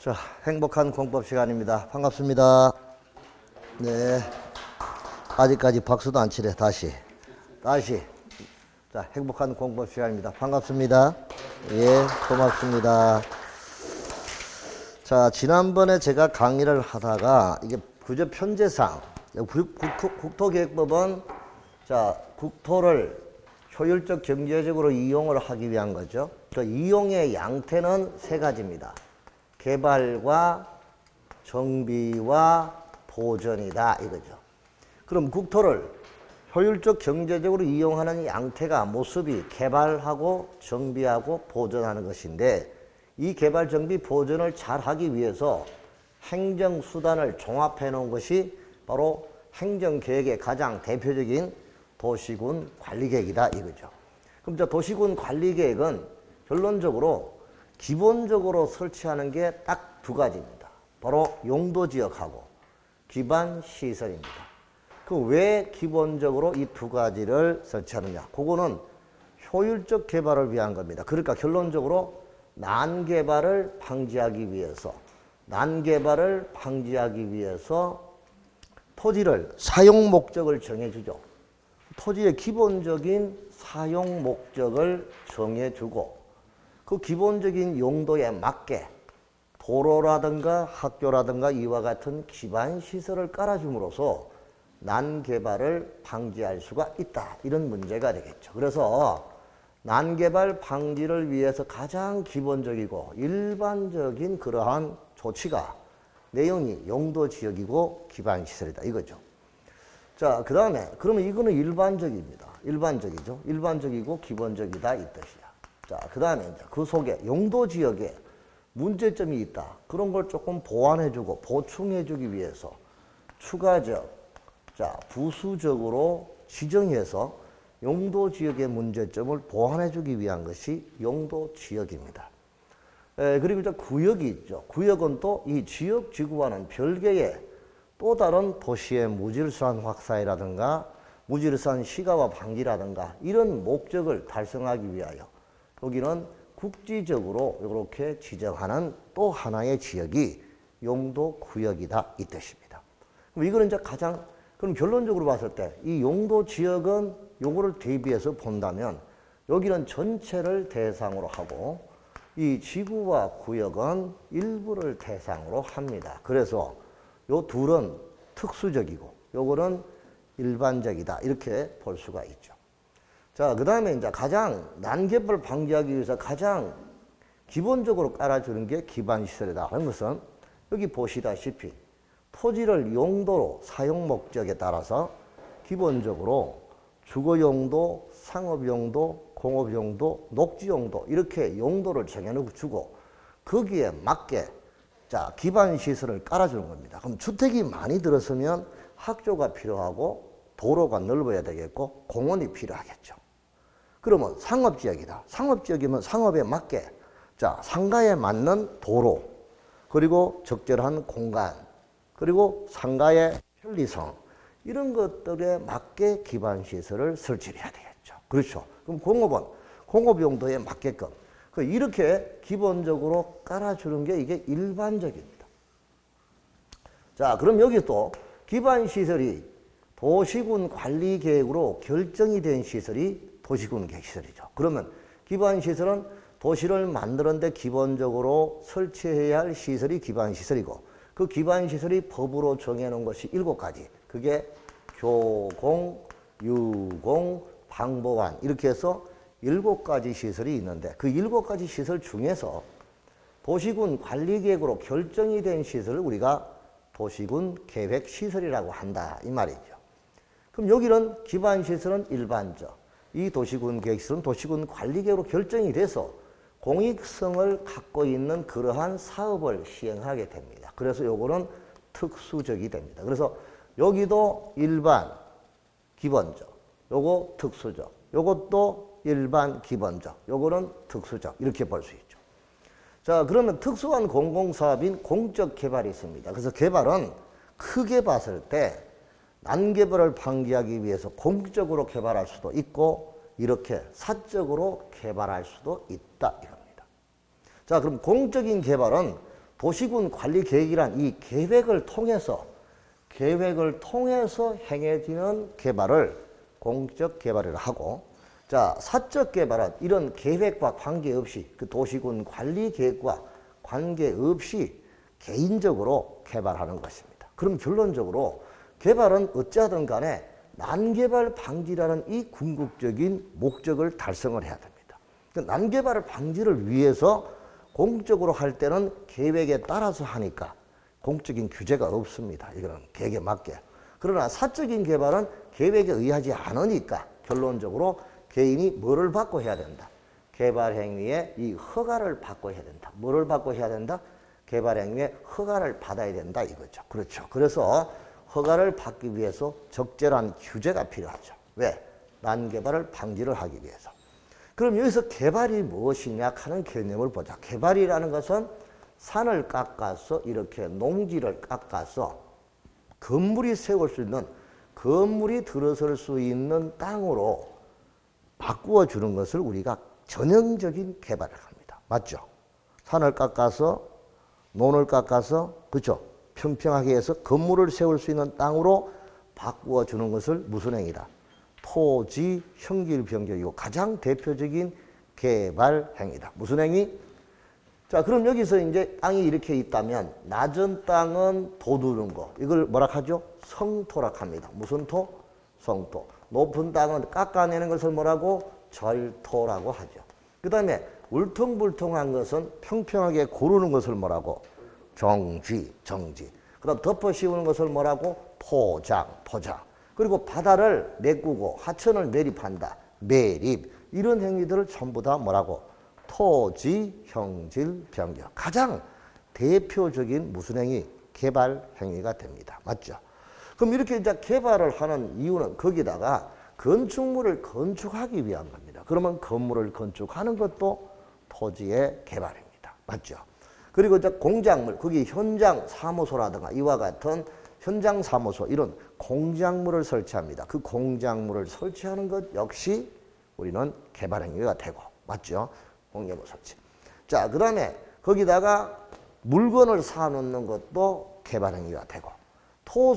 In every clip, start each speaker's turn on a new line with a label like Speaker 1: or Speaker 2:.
Speaker 1: 자, 행복한 공법 시간입니다. 반갑습니다. 네. 아직까지 박수도 안 치래. 다시. 자, 행복한 공법 시간입니다. 반갑습니다. 예, 고맙습니다. 자, 지난번에 제가 강의를 하다가 이게 구조 편제상, 국토계획법은 자, 국토를 효율적 경제적으로 이용을 하기 위한 거죠. 그 이용의 양태는 세 가지입니다. 개발과 정비와 보전이다 이거죠. 그럼 국토를 효율적 경제적으로 이용하는 양태가 모습이 개발하고 정비하고 보전하는 것인데, 이 개발, 정비, 보전을 잘 하기 위해서 행정수단을 종합해 놓은 것이 바로 행정계획의 가장 대표적인 도시군 관리계획이다 이거죠. 그럼 저 도시군 관리계획은 결론적으로 기본적으로 설치하는 게 딱 두 가지입니다. 바로 용도지역하고 기반시설입니다. 그 왜 기본적으로 이 두 가지를 설치하느냐? 그거는 효율적 개발을 위한 겁니다. 그러니까 결론적으로 난개발을 방지하기 위해서 토지를 사용 목적을 정해주죠. 토지의 기본적인 사용 목적을 정해주고 그 기본적인 용도에 맞게 도로라든가 학교라든가 이와 같은 기반시설을 깔아줌으로써 난개발을 방지할 수가 있다. 이런 문제가 되겠죠. 그래서 난개발 방지를 위해서 가장 기본적이고 일반적인 그러한 조치가 내용이 용도지역이고 기반시설이다 이거죠. 자, 그 다음에 그러면 이거는 일반적입니다. 일반적이죠. 일반적이고 기본적이다 이 뜻이야. 자, 그 다음에 이제 그 속에 용도지역에 문제점이 있다. 그런 걸 조금 보완해주고 보충해주기 위해서 추가적, 자, 부수적으로 지정해서 용도지역의 문제점을 보완해주기 위한 것이 용도지역입니다. 그리고 이제 구역이 있죠. 구역은 또 이 지역지구와는 별개의 또 다른 도시의 무질서한 확산이라든가 무질서한 시가와 방지라든가 이런 목적을 달성하기 위하여 여기는 국지적으로 이렇게 지정하는 또 하나의 지역이 용도구역이다 이 뜻입니다. 그럼 이거는 이제 그럼 결론적으로 봤을 때 이 용도지역은 요거를 대비해서 본다면 여기는 전체를 대상으로 하고 이 지구와 구역은 일부를 대상으로 합니다. 그래서 요 둘은 특수적이고 요거는 일반적이다 이렇게 볼 수가 있죠. 자, 그 다음에 이제 가장 난개발 방지하기 위해서 가장 기본적으로 깔아주는 게 기반시설이다 하는 것은 여기 보시다시피 토지를 용도로 사용 목적에 따라서 기본적으로 주거용도, 상업용도, 공업용도, 녹지용도 이렇게 용도를 정해주고 거기에 맞게 자, 기반시설을 깔아주는 겁니다. 그럼 주택이 많이 들었으면 학교가 필요하고 도로가 넓어야 되겠고 공원이 필요하겠죠. 그러면 상업지역이다. 상업지역이면 상업에 맞게 자, 상가에 맞는 도로 그리고 적절한 공간 그리고 상가의 편리성 이런 것들에 맞게 기반시설을 설치를 해야 되겠죠. 그렇죠. 그럼 공업은 공업용도에 맞게끔 이렇게 기본적으로 깔아주는 게 이게 일반적입니다. 자, 그럼 여기 또 기반시설이 도시군 관리계획으로 결정이 된 시설이 도시군 계획시설이죠. 그러면 기반시설은 도시를 만드는데 기본적으로 설치해야 할 시설이 기반시설이고 그 기반시설이 법으로 정해놓은 것이 7가지. 그게 교공, 유공, 방보관 이렇게 해서 7가지 시설이 있는데 그 7가지 시설 중에서 도시군 관리계획으로 결정이 된 시설을 우리가 도시군 계획시설이라고 한다 이 말이죠. 그럼 여기는 기반시설은 일반적, 이 도시군 계획시설은 도시군 관리계획으로 결정이 돼서 공익성을 갖고 있는 그러한 사업을 시행하게 됩니다. 그래서 요거는 특수적이 됩니다. 그래서 여기도 일반, 기본적, 요거 특수적, 요것도 일반, 기본적, 요거는 특수적 이렇게 볼 수 있죠. 자, 그러면 특수한 공공사업인 공적 개발이 있습니다. 그래서 개발은 크게 봤을 때 난개발을 방지하기 위해서 공적으로 개발할 수도 있고 이렇게 사적으로 개발할 수도 있다 이겁니다. 자, 그럼 공적인 개발은 도시군 관리 계획이란 이 계획을 통해서 행해지는 개발을 공적 개발이라 하고, 자, 사적 개발은 이런 계획과 관계없이 그 도시군 관리 계획과 관계없이 개인적으로 개발하는 것입니다. 그럼 결론적으로 개발은 어찌하든 간에 난개발 방지라는 이 궁극적인 목적을 달성을 해야 됩니다. 그 난개발 방지를 위해서 공적으로 할 때는 계획에 따라서 하니까 공적인 규제가 없습니다. 이거는 계획에 맞게. 그러나 사적인 개발은 계획에 의하지 않으니까 결론적으로 개인이 뭐를 받고 해야 된다? 개발 행위에 이 허가를 받고 해야 된다. 뭐를 받고 해야 된다? 개발 행위에 허가를 받아야 된다 이거죠. 그렇죠. 그래서 허가를 받기 위해서 적절한 규제가 필요하죠. 왜? 난개발을 방지를 하기 위해서. 그럼 여기서 개발이 무엇이냐 하는 개념을 보자. 개발이라는 것은 산을 깎아서 이렇게 농지를 깎아서 건물이 세울 수 있는, 건물이 들어설 수 있는 땅으로 바꾸어 주는 것을 우리가 전형적인 개발을 합니다. 맞죠? 산을 깎아서, 논을 깎아서, 그렇죠? 평평하게 해서 건물을 세울 수 있는 땅으로 바꾸어 주는 것을 무슨 행위다? 토지 형질 변경이고 가장 대표적인 개발 행위다. 무슨 행위? 자, 그럼 여기서 이제 땅이 이렇게 있다면 낮은 땅은 도두는 거. 이걸 뭐라 하죠? 성토라 합니다. 무슨 토? 성토. 높은 땅은 깎아내는 것을 뭐라고? 절토라고 하죠. 그 다음에 울퉁불퉁한 것은 평평하게 고르는 것을 뭐라고? 정지. 그 다음 덮어 씌우는 것을 뭐라고? 포장. 그리고 바다를 메꾸고 하천을 매립한다. 매립. 이런 행위들을 전부 다 뭐라고? 토지 형질 변경. 가장 대표적인 무슨 행위? 개발 행위가 됩니다. 맞죠? 그럼 이렇게 이제 개발을 하는 이유는 거기다가 건축물을 건축하기 위한 겁니다. 그러면 건물을 건축하는 것도 토지의 개발입니다. 맞죠? 그리고 이제 공작물, 거기 현장 사무소라든가 이와 같은 현장 사무소, 이런 공작물을 설치합니다. 그 공작물을 설치하는 것 역시 우리는 개발 행위가 되고, 맞죠? 공작물 설치. 자, 그 다음에 거기다가 물건을 쌓아놓는 것도 개발 행위가 되고,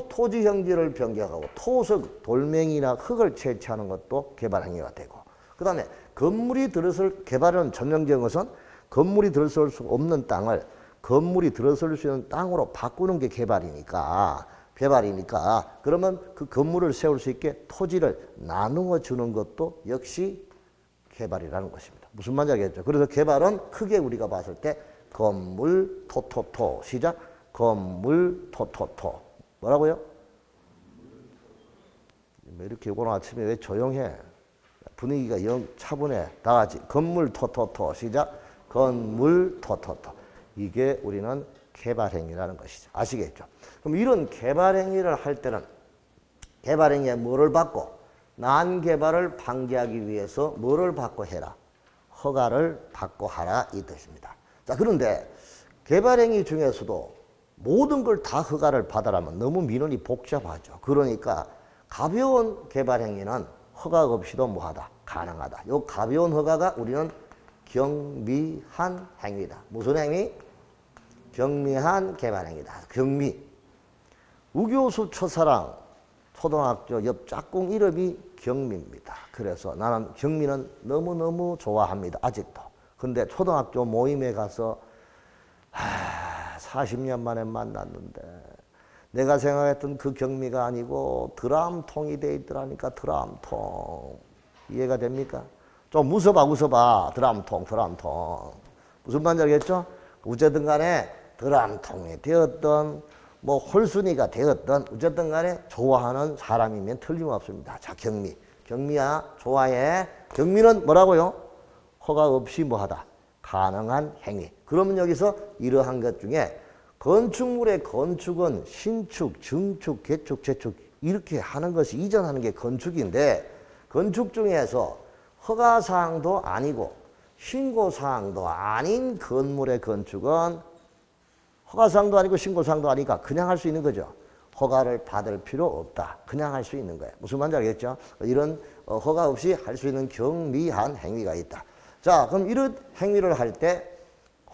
Speaker 1: 토지 형질을 변경하고 토석, 돌멩이나 흙을 채취하는 것도 개발 행위가 되고, 그 다음에 건물이 들어설, 개발은 전형적인 것은 건물이 들어설 수 없는 땅을 건물이 들어설 수 있는 땅으로 바꾸는 게 개발이니까 그러면 그 건물을 세울 수 있게 토지를 나누어 주는 것도 역시 개발이라는 것입니다. 무슨 말인지 알겠죠? 그래서 개발은 크게 우리가 봤을 때 건물 토토토. 시작. 건물 토토토. 뭐라고요? 이렇게 오늘 아침에 왜 조용해? 분위기가 영 차분해. 다 같이 건물 토토토. 시작. 건물 토토토. 이게 우리는 개발행위라는 것이죠. 아시겠죠? 그럼 이런 개발행위를 할 때는 개발행위에 뭐를 받고? 난개발을 방지하기 위해서 뭐를 받고 해라? 허가를 받고 하라 이 뜻입니다. 자, 그런데 개발행위 중에서도 모든 걸 다 허가를 받으라면 너무 민원이 복잡하죠. 그러니까 가벼운 개발행위는 허가 없이도 뭐하다? 가능하다. 이 가벼운 허가가 우리는 경미한 행위다. 무슨 행위? 경미한 개발행위다. 경미. 우교수 첫사랑 초등학교 옆 짝꿍 이름이 경미입니다. 그래서 나는 경미는 너무너무 좋아합니다. 아직도. 근데 초등학교 모임에 가서 40년 만에 만났는데 내가 생각했던 그 경미가 아니고 드럼통이 돼 있더라니까. 드럼통. 이해가 됩니까? 좀 웃어봐. 드럼통. 무슨 말인지 알겠죠? 어쨌든 간에 드럼통이 되었던 뭐 홀순이가 되었던 어쨌든 간에 좋아하는 사람이면 틀림없습니다. 자, 경미야 좋아해. 경미는 뭐라고요? 허가 없이 뭐하다? 가능한 행위. 그러면 여기서 이러한 것 중에 건축물의 건축은 신축, 증축, 개축, 재축 이렇게 하는 것이 이전하는 게 건축인데 건축 중에서 허가사항도 아니고 신고사항도 아닌 건물의 건축은 허가사항도 아니고 신고사항도 아니니까 그냥 할 수 있는 거죠. 허가를 받을 필요 없다. 그냥 할 수 있는 거예요. 무슨 말인지 알겠죠? 이런 허가 없이 할 수 있는 경미한 행위가 있다. 자, 그럼 이런 행위를 할 때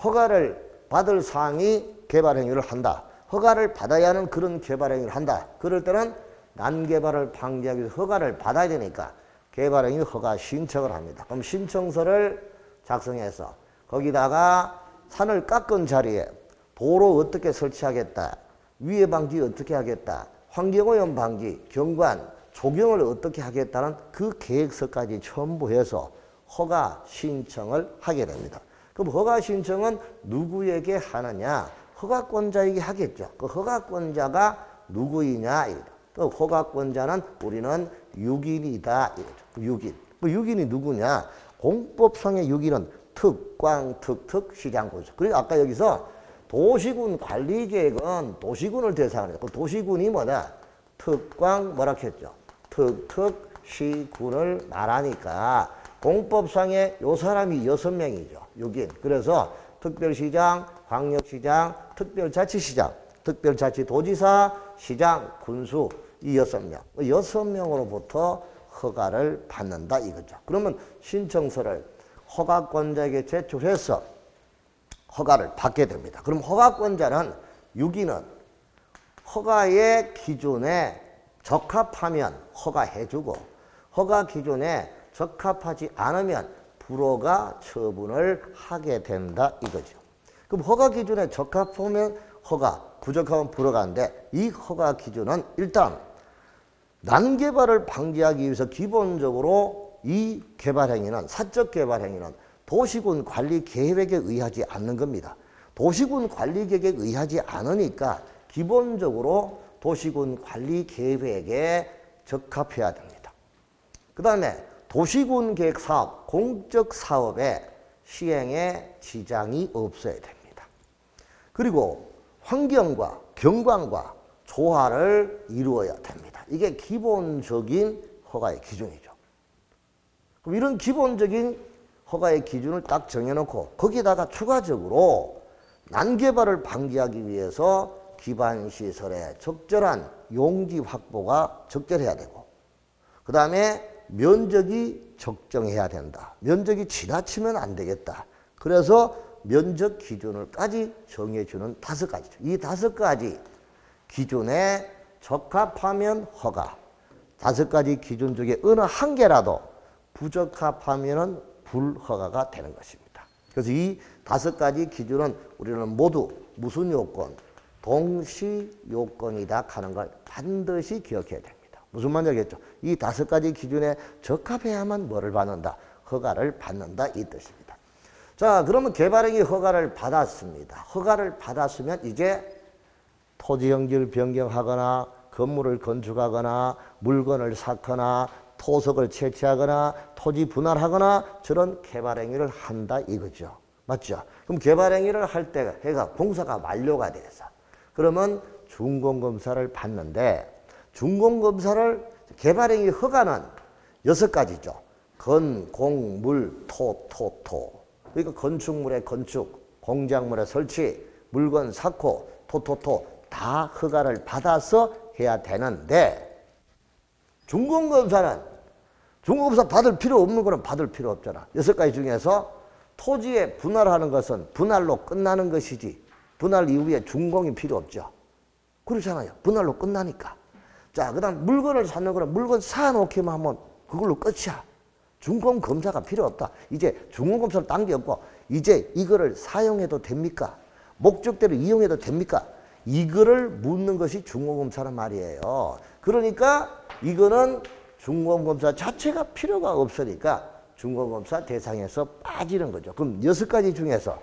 Speaker 1: 허가를 받을 사항이 개발 행위를 한다. 허가를 받아야 하는 그런 개발 행위를 한다. 그럴 때는 난개발을 방지하기 위해서 허가를 받아야 되니까 개발 행위 허가 신청을 합니다. 그럼 신청서를 작성해서 거기다가 산을 깎은 자리에 도로 어떻게 설치하겠다. 위해 방지 어떻게 하겠다. 환경오염 방지, 경관, 조경을 어떻게 하겠다는 그 계획서까지 첨부해서 허가 신청을 하게 됩니다. 그럼 허가 신청은 누구에게 하느냐? 허가권자에게 하겠죠. 그 허가권자가 누구이냐? 또 허가권자는 우리는 6인이다. 이거죠. 6인. 그 6인이 누구냐? 공법상의 6인은 특광, 특특, 시장군수. 그리고 아까 여기서 도시군 관리계획은 도시군을 대상으로 했고 도시군이 뭐다? 특광 뭐라 했죠? 특특, 시군을 말하니까 공법상의 요 사람이 6명이죠. 6인. 그래서 특별시장, 광역시장, 특별자치시장, 특별자치도지사, 시장, 군수 이 6명. 6명으로부터 허가를 받는다 이거죠. 그러면 신청서를 허가권자에게 제출해서 허가를 받게 됩니다. 그럼 허가권자는 6인은 허가의 기준에 적합하면 허가해주고 허가 기준에 적합하지 않으면 불허가 처분을 하게 된다 이거죠. 그럼 허가 기준에 적합하면 허가, 부적합하면 불허가인데 이 허가 기준은 일단 난개발을 방지하기 위해서 기본적으로 이 개발행위는 사적 개발행위는 도시군 관리 계획에 의하지 않는 겁니다. 도시군 관리 계획에 의하지 않으니까 기본적으로 도시군 관리 계획에 적합해야 됩니다. 그 다음에 도시군 계획 사업, 공적 사업의 시행에 지장이 없어야 됩니다. 그리고 환경과 경관과 조화를 이루어야 됩니다. 이게 기본적인 허가의 기준이죠. 그럼 이런 기본적인 허가의 기준을 딱 정해놓고 거기다가 추가적으로 난개발을 방지하기 위해서 기반시설의 적절한 용지 확보가 적절해야 되고 그 다음에 면적이 적정해야 된다. 면적이 지나치면 안 되겠다. 그래서 면적 기준을까지 정해주는 5가지죠. 이 5가지 기준에 적합하면 허가, 5가지 기준 중에 어느 한 개라도 부적합하면 불허가가 되는 것입니다. 그래서 이 5가지 기준은 우리는 모두 무슨 요건? 동시 요건이다 하는 걸 반드시 기억해야 됩니다. 무슨 말인지 알겠죠? 이 5가지 기준에 적합해야만 뭐를 받는다? 허가를 받는다 이 뜻입니다. 자, 그러면 개발행위 허가를 받았습니다. 허가를 받았으면 이제 토지 형질 변경하거나 건물을 건축하거나 물건을 쌓거나 토석을 채취하거나 토지 분할하거나 저런 개발행위를 한다 이거죠. 맞죠? 그럼 개발행위를 할 때 해가 공사가 완료가 돼서 그러면 준공검사를 받는데 준공검사를 개발행위 허가는 6가지죠. 건, 공, 물, 토. 그러니까 건축물의 건축, 공작물의 설치, 물건 쌓고 토 다 허가를 받아서 해야 되는데 준공검사는 준공검사 받을 필요 없는 거는 받을 필요 없잖아. 6가지 중에서 토지에 분할하는 것은 분할로 끝나는 것이지 분할 이후에 준공이 필요 없죠. 그렇잖아요. 분할로 끝나니까. 자, 그 다음 물건을 쌓는 거는 물건 쌓아놓기만 하면 그걸로 끝이야. 준공검사가 필요 없다. 이제 준공검사를 딴 게 없고 이제 이거를 사용해도 됩니까? 목적대로 이용해도 됩니까? 이거를 묻는 것이 준공검사란 말이에요. 그러니까 이거는 준공검사 자체가 필요가 없으니까 준공검사 대상에서 빠지는 거죠. 그럼 6가지 중에서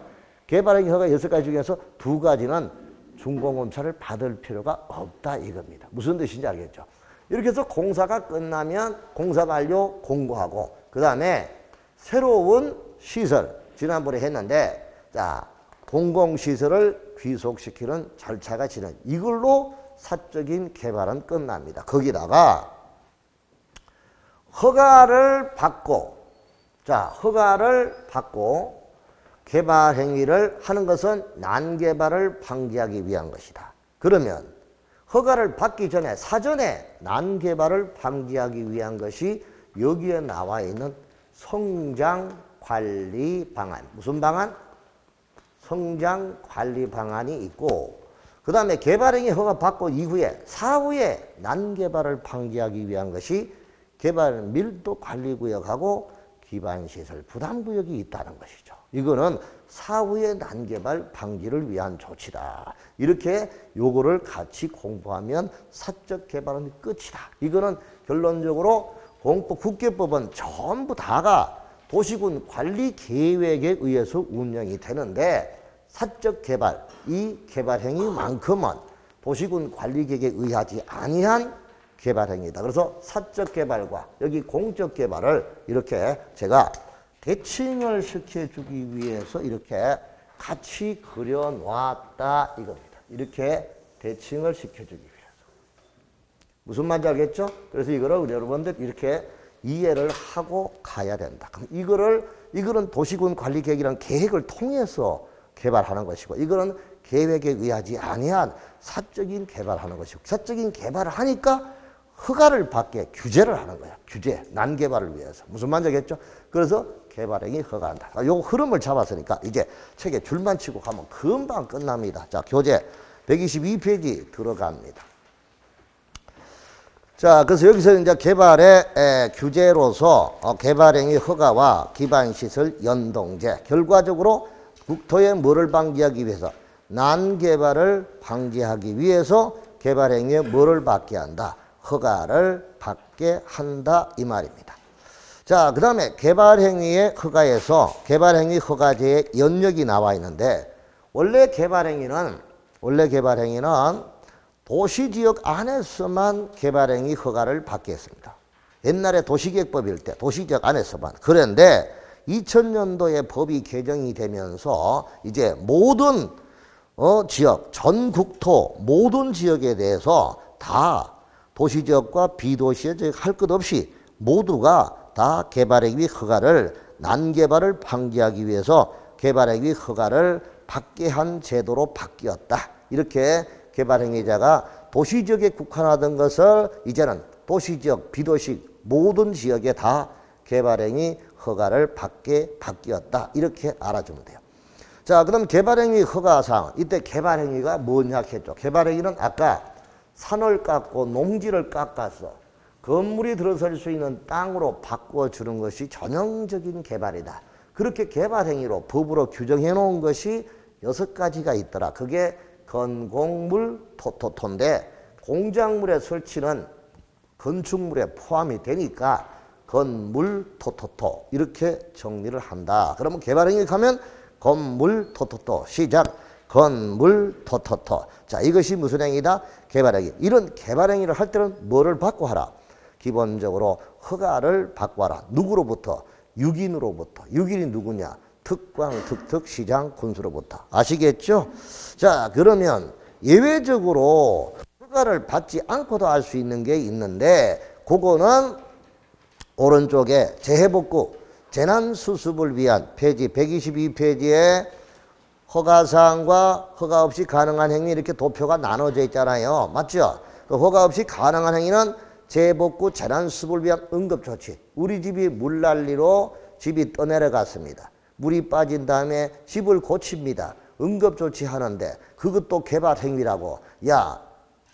Speaker 1: 개발행위 허가 6가지 중에서 2가지는 준공검사를 받을 필요가 없다 이겁니다. 무슨 뜻인지 알겠죠? 이렇게 해서 공사가 끝나면 공사 완료 공고하고 그 다음에 새로운 시설 지난번에 했는데 자 공공시설을 귀속시키는 절차가 진행. 이걸로 사적인 개발은 끝납니다. 거기다가 허가를 받고 개발 행위를 하는 것은 난개발을 방지하기 위한 것이다. 그러면 허가를 받기 전에 사전에 난개발을 방지하기 위한 것이 여기에 나와 있는 성장관리 방안. 무슨 방안? 성장 관리 방안이 있고 그 다음에 개발행위 허가 받고 이후에 사후에 난개발을 방지하기 위한 것이 개발 밀도 관리구역하고 기반시설 부담구역이 있다는 것이죠. 이거는 사후의 난개발 방지를 위한 조치다. 이렇게 요거를 같이 공부하면 사적 개발은 끝이다. 이거는 결론적으로 공법 국계법은 전부 다가 도시군 관리 계획에 의해서 운영이 되는데 사적 개발, 이 개발 행위만큼은 도시군 관리 계획에 의하지 아니한 개발 행위다. 그래서 사적 개발과 여기 공적 개발을 이렇게 제가 대칭을 시켜주기 위해서 이렇게 같이 그려놨다 이겁니다. 이렇게 대칭을 시켜주기 위해서. 무슨 말인지 알겠죠? 그래서 이거를 여러분들 이렇게 이해를 하고 가야 된다. 그럼 이거는 도시군 관리 계획이라는 계획을 통해서 개발하는 것이고 이거는 계획에 의하지 아니한 사적인 개발하는 것이고 사적인 개발을 하니까 허가를 받게 규제를 하는 거야. 규제, 난개발을 위해서. 무슨 말인지 알겠죠? 그래서 개발행위 허가한다. 요 흐름을 잡았으니까 이제 책에 줄만 치고 가면 금방 끝납니다. 자, 교재 122페이지 들어갑니다. 자, 그래서 여기서 이제 개발의 규제로서 개발행위 허가와 기반시설 연동제. 결과적으로 국토의 뭐를 방지하기 위해서? 난개발을 방지하기 위해서 개발행위에 뭐를 받게 한다? 허가를 받게 한다 이 말입니다. 자, 그 다음에 개발행위의 허가에서 개발행위 허가제의 연역이 나와 있는데 원래 개발행위는 도시지역 안에서만 개발행위 허가를 받게 했습니다. 옛날에 도시계획법일 때 도시지역 안에서만. 그런데 2000년도에 법이 개정이 되면서 이제 모든 지역, 전국토 모든 지역에 대해서 다 도시지역과 비도시지역 할 것 없이 모두가 다 개발행위 허가를 난개발을 방지하기 위해서 개발행위 허가를 받게 한 제도로 바뀌었다. 이렇게 개발행위자가 도시지역에 국한하던 것을 이제는 도시지역, 비도시 모든 지역에 다 개발행위 허가를 받게 바뀌었다. 이렇게 알아주면 돼요. 자, 그럼 개발행위 허가사항. 이때 개발행위가 뭐냐 했죠. 개발행위는 아까 산을 깎고 농지를 깎아서 건물이 들어설 수 있는 땅으로 바꿔주는 것이 전형적인 개발이다. 그렇게 개발행위로 법으로 규정해 놓은 것이 6가지가 있더라. 그게 건공물 토토토인데 공작물의 설치는 건축물에 포함이 되니까 건물 토토토 이렇게 정리를 한다. 그러면 개발행위 가면 건물 토토토 시작. 건물 토토토. 자, 이것이 무슨 행위다? 개발행위. 이런 개발행위를 할 때는 뭐를 받고 하라? 기본적으로 허가를 받고 하라. 누구로부터? 육인으로부터. 육인이 누구냐? 특광, 특특, 시장, 군수로부터. 아시겠죠? 자, 그러면 예외적으로 허가를 받지 않고도 할 수 있는 게 있는데 그거는 오른쪽에 재해복구, 재난수습을 위한 페이지 122페이지에 허가사항과 허가 없이 가능한 행위 이렇게 도표가 나눠져 있잖아요. 맞죠? 그 허가 없이 가능한 행위는 재복구, 재난수습을 위한 응급조치. 우리 집이 물난리로 집이 떠내려갔습니다. 물이 빠진 다음에 집을 고칩니다. 응급조치 하는데 그것도 개발행위라고. 야,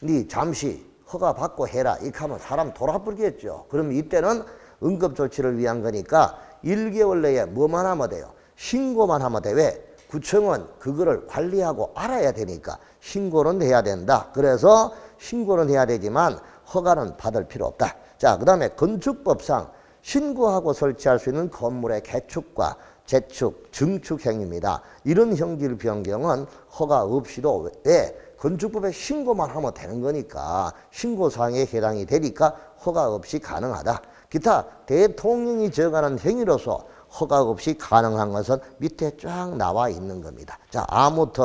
Speaker 1: 니 잠시 허가 받고 해라. 이렇게 하면 사람 돌아버리겠죠. 그럼 이때는 응급조치를 위한 거니까 1개월 내에 뭐만 하면 돼요? 신고만 하면 돼. 왜? 구청은 그거를 관리하고 알아야 되니까 신고는 해야 된다. 그래서 신고는 해야 되지만 허가는 받을 필요 없다. 자, 그 다음에 건축법상 신고하고 설치할 수 있는 건물의 개축과 재축, 증축 행위입니다. 이런 형질 변경은 허가 없이도 왜? 건축법에 신고만 하면 되는 거니까 신고사항에 해당이 되니까 허가 없이 가능하다. 기타 대통령이 정하는 행위로서 허가 없이 가능한 것은 밑에 쫙 나와 있는 겁니다. 자, 아무튼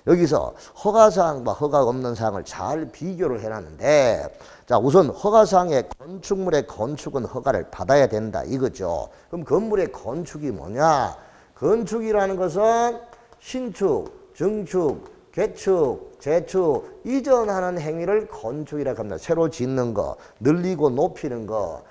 Speaker 1: 여기서 허가사항과 허가 없는 사항을 잘 비교를 해놨는데 자, 우선 허가사항에 건축물의 건축은 허가를 받아야 된다 이거죠. 그럼 건물의 건축이 뭐냐? 건축이라는 것은 신축, 증축, 개축, 재축, 이전하는 행위를 건축이라고 합니다. 새로 짓는 거, 늘리고 높이는 거,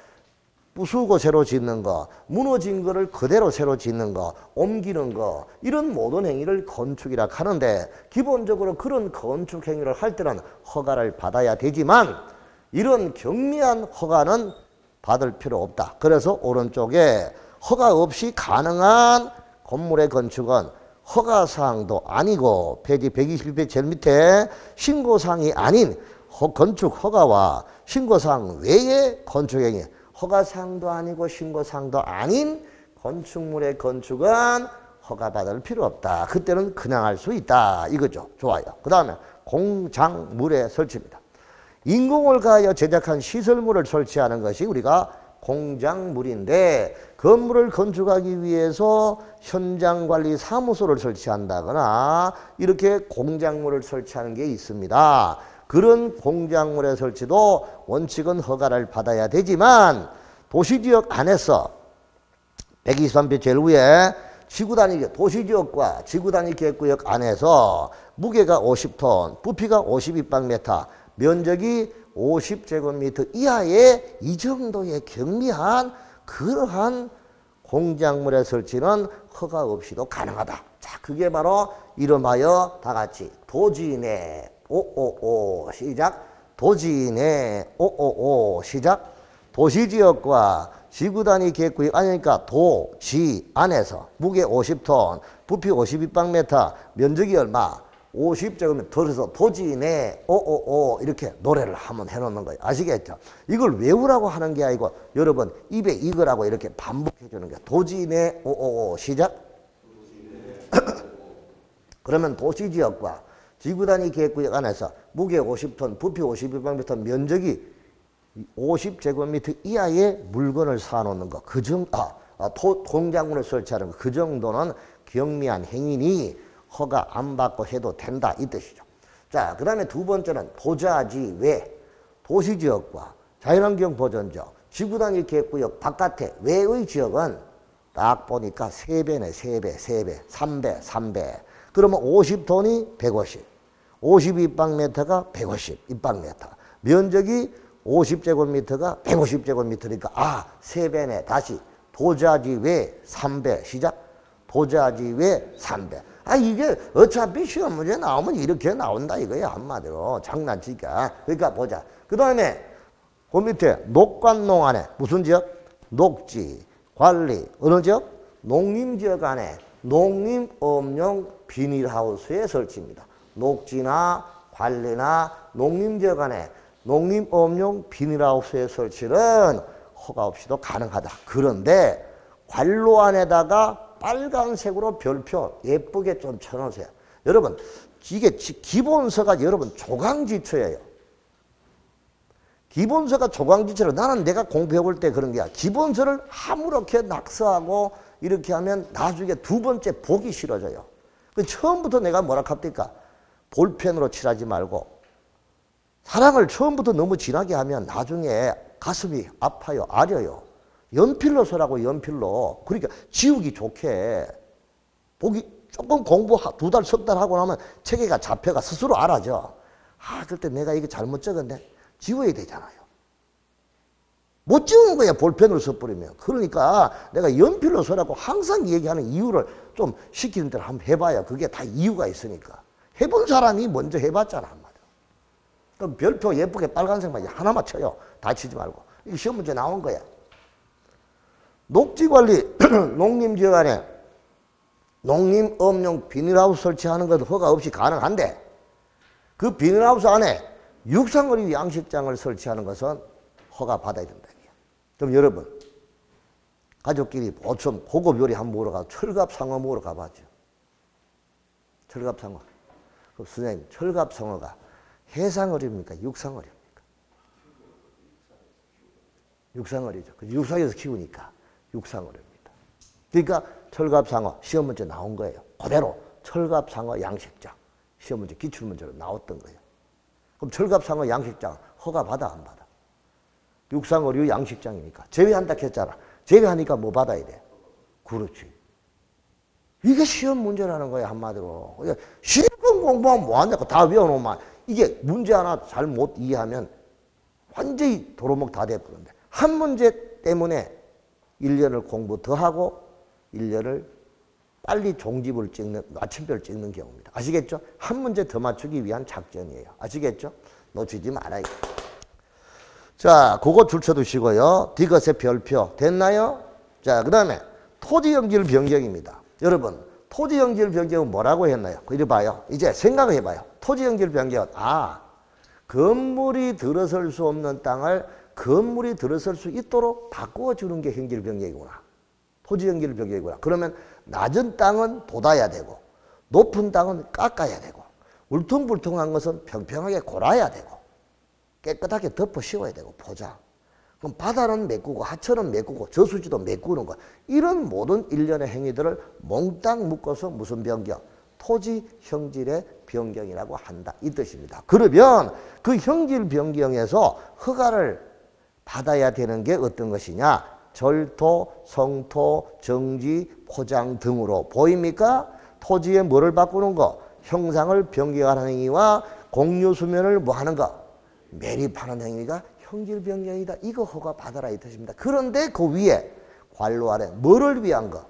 Speaker 1: 부수고 새로 짓는 거, 무너진 거를 그대로 새로 짓는 거, 옮기는 거, 이런 모든 행위를 건축이라 하는데 기본적으로 그런 건축 행위를 할 때는 허가를 받아야 되지만 이런 경미한 허가는 받을 필요 없다. 그래서 오른쪽에 허가 없이 가능한 건물의 건축은 허가사항도 아니고 페이지 121페이지 제일 밑에 신고사항이 아닌 건축 허가와 신고사항 외의 건축행위, 허가사항도 아니고 신고사항도 아닌 건축물의 건축은 허가받을 필요 없다. 그때는 그냥 할 수 있다. 이거죠. 좋아요. 그 다음에 공작물의 설치입니다. 인공을 가하여 제작한 시설물을 설치하는 것이 우리가 공작물인데 건물을 건축하기 위해서 현장관리 사무소를 설치한다거나 이렇게 공작물을 설치하는 게 있습니다. 그런 공작물의 설치도 원칙은 허가를 받아야 되지만 도시지역 안에서 123페이지 제일 위에 지구단위 도시지역과 지구단위 계획구역 안에서 무게가 50톤, 부피가 52방미터, 면적이 50제곱미터 이하의 이 정도의 경미한 그러한 공작물의 설치는 허가 없이도 가능하다. 자, 그게 바로 이름하여 다 같이 도지내 555 시작. 도지내 555 시작. 도시지역과 지구단위 계획구역 아니니까 도지 안에서 무게 50톤, 부피 52방미터, 면적이 얼마? 50제곱미터. 그래서 도지내 555 이렇게 노래를 한번 해놓는 거예요. 아시겠죠? 이걸 외우라고 하는 게 아니고 여러분 입에 익으라고 이렇게 반복해 주는 거예요. 도지내 555 시작. 그러면 도시지역과 지구단위 계획구역 안에서 무게 50톤, 부피 52방미터, 면적이 50제곱미터 이하의 물건을 쌓아놓는 거. 그 정도, 공작물을 설치하는 거. 그 정도는 경미한 행위니 허가 안 받고 해도 된다. 이 뜻이죠. 자, 그 다음에 두 번째는 도자지 외, 도시지역과 자연환경 보전지역, 지구단위 계획구역 바깥에 외의 지역은 딱 보니까 3배네, 3배, 3배. 그러면 50톤이 150, 52방미터가 150, 입방미터. 면적이 50제곱미터가 150제곱미터니까 3배네. 다시 도자지 외 3배 시작. 도자지 외 3배. 이게 어차피 시험 문제 나오면 이렇게 나온다 이거야. 한마디로 장난치니까. 그러니까 보자. 그 다음에 그 밑에 녹관농 안에 무슨 지역? 녹지, 관리. 어느 지역? 농림지역 안에 농림업용 비닐하우스의 설치입니다. 녹지나 관리나 농림지역 안에 농림업용 비닐하우스의 설치는 허가 없이도 가능하다. 그런데 관로 안에다가 빨간색으로 별표 예쁘게 좀 쳐놓으세요. 여러분 이게 기본서가 여러분 조강지처예요. 기본서가 조강지처로 나는 내가 공부해 볼 때 그런 게야. 기본서를 아무렇게 낙서하고 이렇게 하면 나중에 두 번째 보기 싫어져요. 처음부터 내가 뭐라 합니까? 볼펜으로 칠하지 말고 사랑을 처음부터 너무 진하게 하면 나중에 가슴이 아파요. 아려요. 연필로 써라고 연필로. 그러니까 지우기 좋게. 보기 조금 공부 2달, 3달 하고 나면 체계가 잡혀가 스스로 알아져. 그때 내가 이게 잘못 적었네. 지워야 되잖아요. 못 지우는 거야. 볼펜으로 써버리면. 그러니까 내가 연필로 써라고 항상 얘기하는 이유를 좀 시키는 대로 한번 해봐야 그게 다 이유가 있으니까. 해본 사람이 먼저 해봤잖아. 한마디로. 그럼 별표 예쁘게 빨간색만 하나만 쳐요. 다치지 말고. 이게 시험 문제 나온 거야. 녹지관리 농림지역 안에 농림업용 비닐하우스 설치하는 것도 허가 없이 가능한데 그 비닐하우스 안에 육상의류 양식장을 설치하는 것은 허가 받아야 된다. 그럼 여러분 가족끼리 보충 고급 요리 한번 먹으러 가서 철갑상어 먹으러 가봤죠. 철갑상어. 그럼 선생님 철갑상어가 해상어류입니까? 육상어류입니까? 육상어류죠. 육상에서 키우니까 육상어류입니다. 그러니까 철갑상어 시험 문제 나온 거예요. 그대로 철갑상어 양식장 시험 문제 기출문제로 나왔던 거예요. 그럼 철갑상어 양식장 허가 받아 안 받아? 육상어류 양식장이니까 제외한다 했잖아. 제외하니까 뭐 받아야 돼? 그렇지. 이게 시험 문제라는 거야 한마디로. 실컷 공부하면 뭐하냐고 다 외워놓으면 이게 문제 하나 잘 못 이해하면 완전히 도로목 다 돼버린대. 한 문제 때문에 1년을 공부 더 하고 1년을 빨리 종집을 찍는, 마침표를 찍는 경우입니다. 아시겠죠? 한 문제 더 맞추기 위한 작전이에요. 아시겠죠? 놓치지 말아요. 자, 그거 줄쳐두시고요. 디귿의 별표 됐나요? 자, 그 다음에 토지형질 변경입니다. 여러분, 토지형질 변경은 뭐라고 했나요? 이리 봐요. 이제 생각을 해봐요. 토지형질 변경은 건물이 들어설 수 없는 땅을 건물이 들어설 수 있도록 바꾸어주는 게 형질 변경이구나. 토지형질 변경이구나. 그러면 낮은 땅은 돋아야 되고 높은 땅은 깎아야 되고 울퉁불퉁한 것은 평평하게 골아야 되고 깨끗하게 덮어 씌워야 되고 포장. 그럼 바다는 메꾸고 하천은 메꾸고 저수지도 메꾸는 거. 이런 모든 일련의 행위들을 몽땅 묶어서 무슨 변경? 토지 형질의 변경이라고 한다. 이 뜻입니다. 그러면 그 형질 변경에서 허가를 받아야 되는 게 어떤 것이냐? 절토, 성토, 정지, 포장 등으로 보입니까? 토지에 뭐를 바꾸는 거? 형상을 변경하는 행위와 공유 수면을 뭐 하는 거? 매립하는 행위가 형질 변경이다. 이거 허가 받아라 이 뜻입니다. 그런데 그 위에 관로 아래 뭐를 위한 거?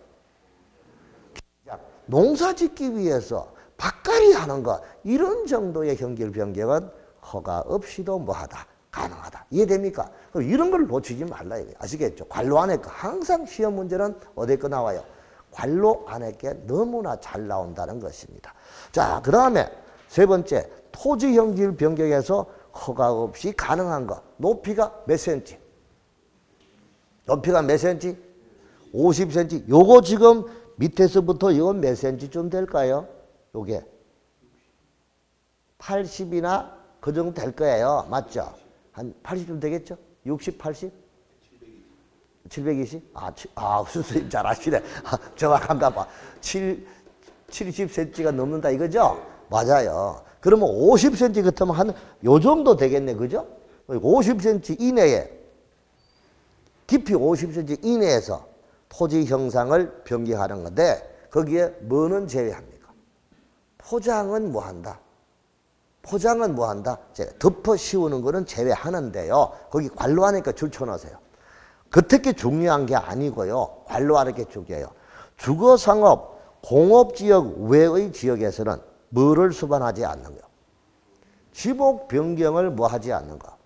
Speaker 1: 농사 짓기 위해서 밭갈이 하는 거. 이런 정도의 형질 변경은 허가 없이도 뭐하다? 가능하다. 이해됩니까? 이런 걸 놓치지 말라 이거예요. 아시겠죠? 관로 안에 거. 항상 시험 문제는 어디 거 나와요? 관로 안에 게 너무나 잘 나온다는 것입니다. 자, 그 다음에 세 번째, 토지 형질 변경에서 허가 없이 가능한 거. 높이가 몇 센치? 높이가 몇 센치? 50cm. 요거 지금 밑에서부터 이건 몇 센치쯤 될까요? 요게 80이나 그 정도 될 거예요. 맞죠? 한 80쯤 되겠죠? 60, 80? 720? 선생님 잘 아시네. 정확한가 봐. 70cm가 넘는다 이거죠? 맞아요. 그러면 50cm 같으면 한 요 정도 되겠네. 그죠? 50cm 이내에, 깊이 50cm 이내에서 토지 형상을 변경하는 건데 거기에 뭐는 제외합니까? 포장은 뭐 한다? 포장은 뭐 한다? 덮어 씌우는 거는 제외하는데요. 거기 관로 하니까 줄쳐놓으세요. 그렇게 중요한 게 아니고요. 관로 하는 게 중요해요. 주거상업, 공업지역 외의 지역에서는 뭐를 수반하지 않는 거? 지목 변경을 뭐 하지 않는 거?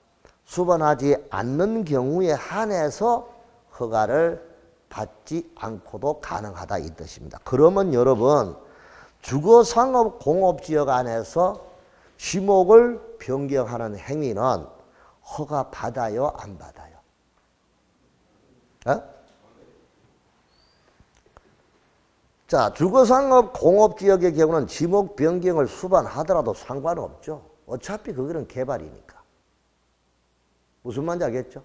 Speaker 1: 수반하지 않는 경우에 한해서 허가를 받지 않고도 가능하다 이 뜻입니다. 그러면 여러분 주거상업 공업지역 안에서 지목을 변경하는 행위는 허가 받아요? 안 받아요? 자, 주거상업 공업지역의 경우는 지목 변경을 수반하더라도 상관없죠. 어차피 그거는 개발이니까. 무슨 말인지 알겠죠?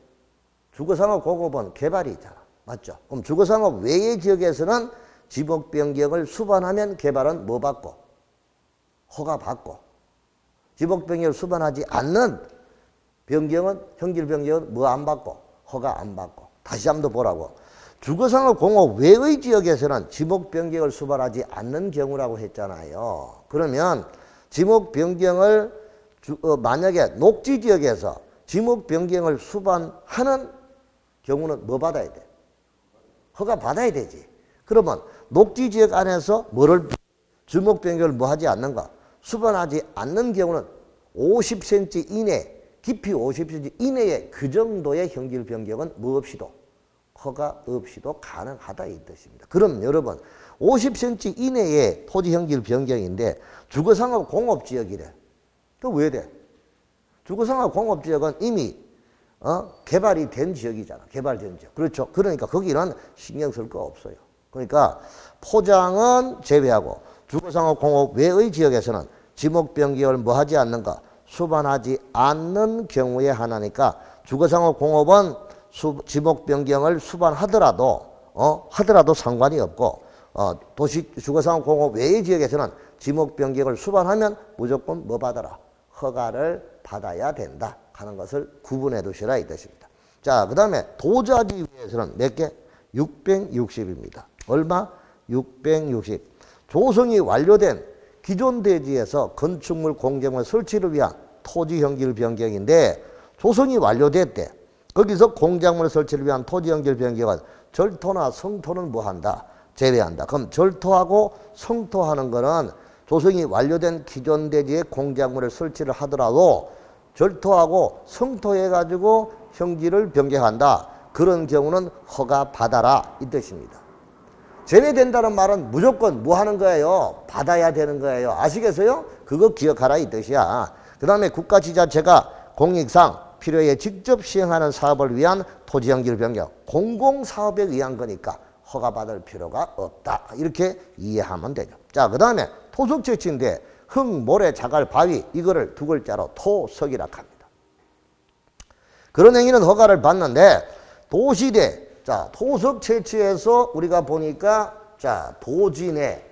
Speaker 1: 주거상업 공업은 개발이잖아. 맞죠? 그럼 주거상업 외의 지역에서는 지목 변경을 수반하면 개발은 뭐 받고? 허가 받고. 지목 변경을 수반하지 않는 변경은, 형질 변경은 뭐 안 받고? 허가 안 받고. 다시 한번 더 보라고. 주거상업 공업 외의 지역에서는 지목 변경을 수반하지 않는 경우라고 했잖아요. 그러면 지목 변경을 만약에 녹지 지역에서 지목 변경을 수반하는 경우는 뭐 받아야 돼? 허가 받아야 되지. 그러면 녹지 지역 안에서 뭐를 지목 변경을 뭐 하지 않는가? 수반하지 않는 경우는 50cm 이내, 깊이 50cm 이내에 그 정도의 형질 변경은 뭐 없이도 허가 없이도 가능하다 이 뜻입니다. 그럼 여러분 50cm 이내의 토지 형질 변경인데 주거상업 공업지역이래. 그 왜 돼? 주거상업 공업지역은 이미 개발이 된 지역이잖아. 개발된 지역. 그렇죠. 그러니까 거기는 신경 쓸 거 없어요. 그러니까 포장은 제외하고 주거상업 공업 외의 지역에서는 지목 변경을 뭐 하지 않는가? 수반하지 않는 경우에 하나니까 주거상업 공업은 지목 변경을 수반하더라도 하더라도 상관이 없고 도시 주거상업 공업 외의 지역에서는 지목 변경을 수반하면 무조건 뭐 받아라? 허가를 받아야 된다 하는 것을 구분해 두시라 이 뜻입니다. 자, 그 다음에 도자기 위에서는 몇 개? 660입니다. 얼마? 660. 조성이 완료된 기존 대지에서 건축물 공정물 설치를 위한 토지 형질 변경인데 조성이 완료됐대. 거기서 공작물 설치를 위한 토지연결 변경은 절토나 성토는 뭐한다? 제외한다. 그럼 절토하고 성토하는 거는 조성이 완료된 기존 대지에 공작물을 설치를 하더라도 절토하고 성토해가지고 형질을 변경한다. 그런 경우는 허가받아라 이 뜻입니다. 제외된다는 말은 무조건 뭐 하는 거예요? 받아야 되는 거예요. 아시겠어요? 그거 기억하라 이 뜻이야. 그 다음에 국가지자체가 공익상 필요에 직접 시행하는 사업을 위한 토지형질 변경, 공공사업에 의한 거니까 허가받을 필요가 없다. 이렇게 이해하면 되죠. 자, 그 다음에 토석채취인데 흙, 모래, 자갈, 바위 이거를 두 글자로 토석이라 합니다. 그런 행위는 허가를 받는데 도시대, 자, 토석 채취에서 우리가 보니까 자, 도지 내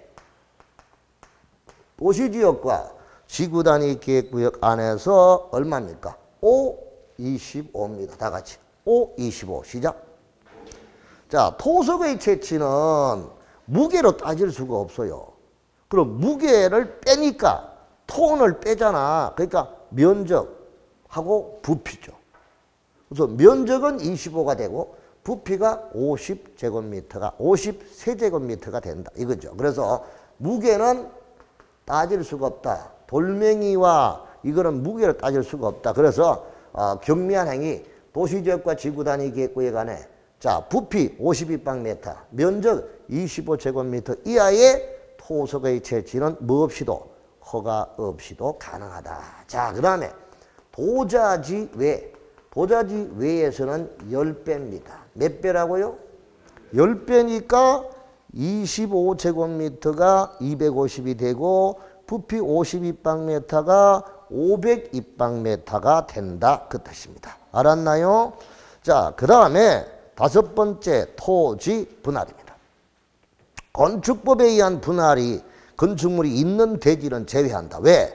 Speaker 1: 도시지역과 지구단위 계획구역 안에서 얼마입니까? 5, 25입니다. 다 같이. 5, 25. 시작. 자, 토석의 채취는 무게로 따질 수가 없어요. 그럼 무게를 빼니까 톤을 빼잖아. 그러니까 면적하고 부피죠. 그래서 면적은 25가 되고 부피가 50제곱미터가 53제곱미터가 된다. 이거죠. 그래서 무게는 따질 수가 없다. 돌멩이와 이거는 무게를 따질 수가 없다. 그래서 경미한 행위 도시지역과 지구단위 계획구역 안에 자, 부피 52방미터, 면적 25제곱미터 이하의 토석의 채취는 뭐 없이도 허가 없이도 가능하다. 자, 그 다음에 도자지 외. 도자지 외에서는 10배입니다. 몇 배라고요? 10배니까 25제곱미터가 250이 되고 부피 52방미터가 502방미터가 된다. 그 뜻입니다. 알았나요? 자, 그 다음에 다섯 번째 토지 분할입니다. 건축법에 의한 분할이 건축물이 있는 대지는 제외한다. 왜?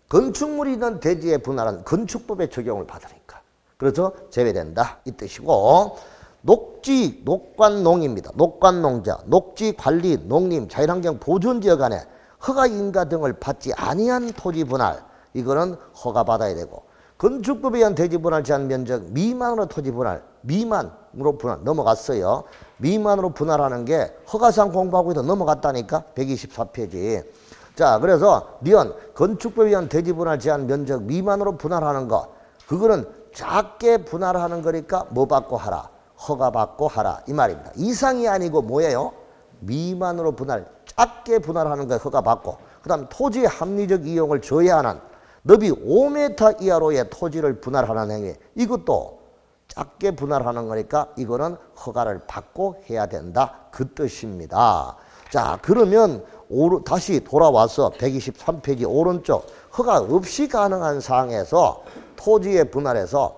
Speaker 1: 건축물이 있는 대지의 분할은 건축법의 적용을 받으니까. 그래서 제외된다. 이 뜻이고 녹지, 녹관농입니다. 녹관농자, 녹지관리, 농림, 자연환경 보존지역 안에 허가 인가 등을 받지 아니한 토지 분할 이거는 허가받아야 되고 건축법에 의한 대지 분할 제한 면적 미만으로 토지 분할 미만으로 분할 넘어갔어요. 미만으로 분할하는 게 허가상 공부하고 있다 넘어갔다니까 124페이지. 자, 그래서 니은 건축법에 의한 대지 분할 제한 면적 미만으로 분할하는 거 그거는 작게 분할하는 거니까 뭐 받고 하라? 허가 받고 하라 이 말입니다. 이상이 아니고 뭐예요? 미만으로 분할 작게 분할하는 거 허가 받고 그 다음 토지의 합리적 이용을 저해하는 너비 5m 이하로의 토지를 분할하는 행위 이것도 작게 분할하는 거니까 이거는 허가를 받고 해야 된다 그 뜻입니다. 자, 그러면 다시 돌아와서 123페이지 오른쪽 허가 없이 가능한 사항에서 토지의 분할에서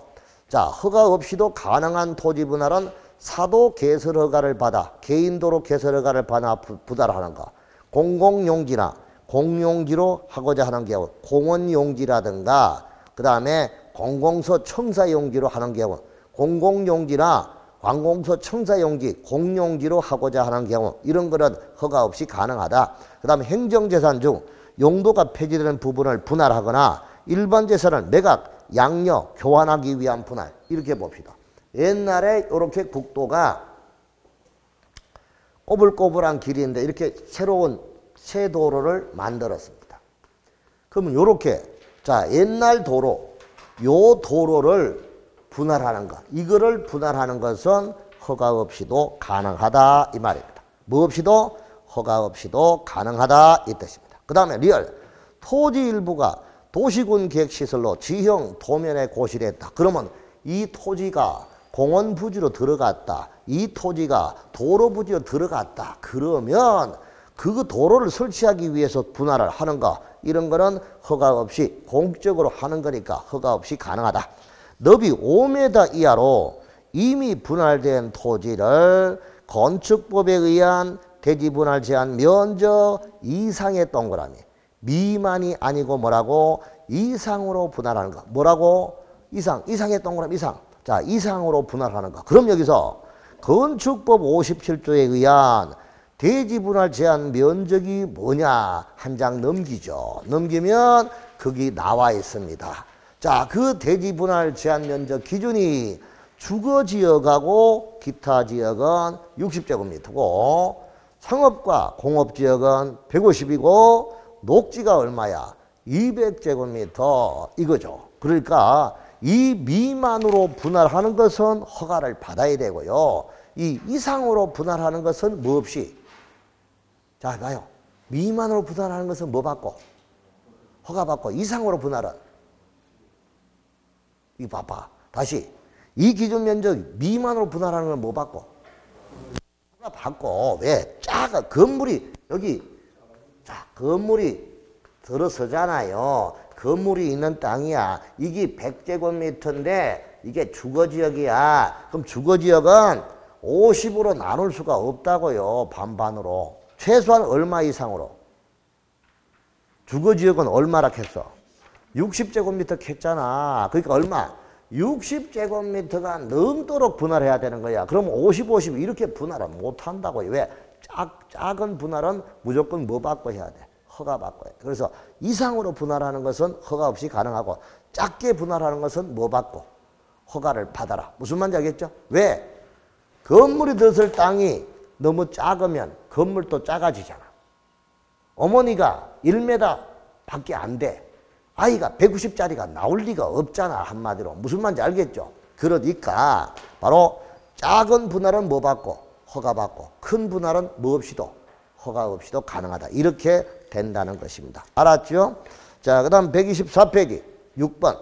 Speaker 1: 자, 허가 없이도 가능한 토지 분할은 사도 개설 허가를 받아 개인도로 개설 허가를 받아 분할하는 거 공공용지나 공용지로 하고자 하는 경우 공원용지라든가 그 다음에 공공서 청사용지로 하는 경우 공공용지나 관공서 청사용지 공용지로 하고자 하는 경우 이런 거는 허가 없이 가능하다. 그 다음에 행정재산 중 용도가 폐지되는 부분을 분할하거나 일반 재산을 매각, 양려, 교환하기 위한 분할 이렇게 봅시다. 옛날에 이렇게 국도가 꼬불꼬불한 길인데 이렇게 새로운 새 도로를 만들었습니다. 그러면 이렇게 자 옛날 도로 요 도로를 분할하는 것 이거를 분할하는 것은 허가 없이도 가능하다 이 말입니다. 뭐 없이도 허가 없이도 가능하다 이 뜻입니다. 그 다음에 리얼 토지 일부가 도시군 계획시설로 지형 도면에 고실했다. 그러면 이 토지가 공원 부지로 들어갔다. 이 토지가 도로 부지로 들어갔다. 그러면 그 도로를 설치하기 위해서 분할을 하는 거 이런 거는 허가 없이 공적으로 하는 거니까 허가 없이 가능하다. 너비 5m 이하로 이미 분할된 토지를 건축법에 의한 대지 분할 제한 면적 이상의 동그라미 미만이 아니고 뭐라고? 이상으로 분할하는 거. 뭐라고? 이상의 동그라미 이상. 자, 이상으로 분할하는 거. 그럼 여기서 건축법 57조에 의한 대지 분할 제한 면적이 뭐냐? 한 장 넘기죠. 넘기면 거기 나와 있습니다. 자, 그 대지 분할 제한 면적 기준이 주거지역하고 기타지역은 60제곱미터고 상업과 공업지역은 150이고 녹지가 얼마야? 200제곱미터 이거죠. 그러니까 이 미만으로 분할하는 것은 허가를 받아야 되고요. 이 이상으로 분할하는 것은 뭐 없이? 자, 봐요. 미만으로 분할하는 것은 뭐 받고? 허가 받고. 이상으로 분할은? 이거 봐봐. 다시. 이 기준 면적 미만으로 분할하는 건 뭐 받고? 허가 받고. 왜? 작아. 건물이 여기 자, 건물이 들어서잖아요. 건물이 있는 땅이야. 이게 100제곱미터인데 이게 주거지역이야. 그럼 주거지역은 50으로 나눌 수가 없다고요. 반반으로. 최소한 얼마 이상으로? 주거지역은 얼마라 했어? 60제곱미터 했잖아. 그러니까 얼마? 60제곱미터가 넘도록 분할해야 되는 거야. 그럼 50, 50 이렇게 분할은 못한다고요. 왜? 작은 분할은 무조건 뭐 받고 해야 돼? 허가 받고 해야 돼. 그래서 이상으로 분할하는 것은 허가 없이 가능하고 작게 분할하는 것은 뭐 받고? 허가를 받아라. 무슨 말인지 알겠죠? 왜? 건물이 들어설 땅이 너무 작으면 건물도 작아지잖아. 어머니가 1m 밖에 안 돼. 아이가 190짜리가 나올 리가 없잖아. 한마디로. 무슨 말인지 알겠죠? 그러니까 바로 작은 분할은 뭐 받고? 허가 받고 큰 분할은 뭐 없이도? 허가 없이도 가능하다. 이렇게 된다는 것입니다. 알았죠? 자, 그 다음 124페이지 6번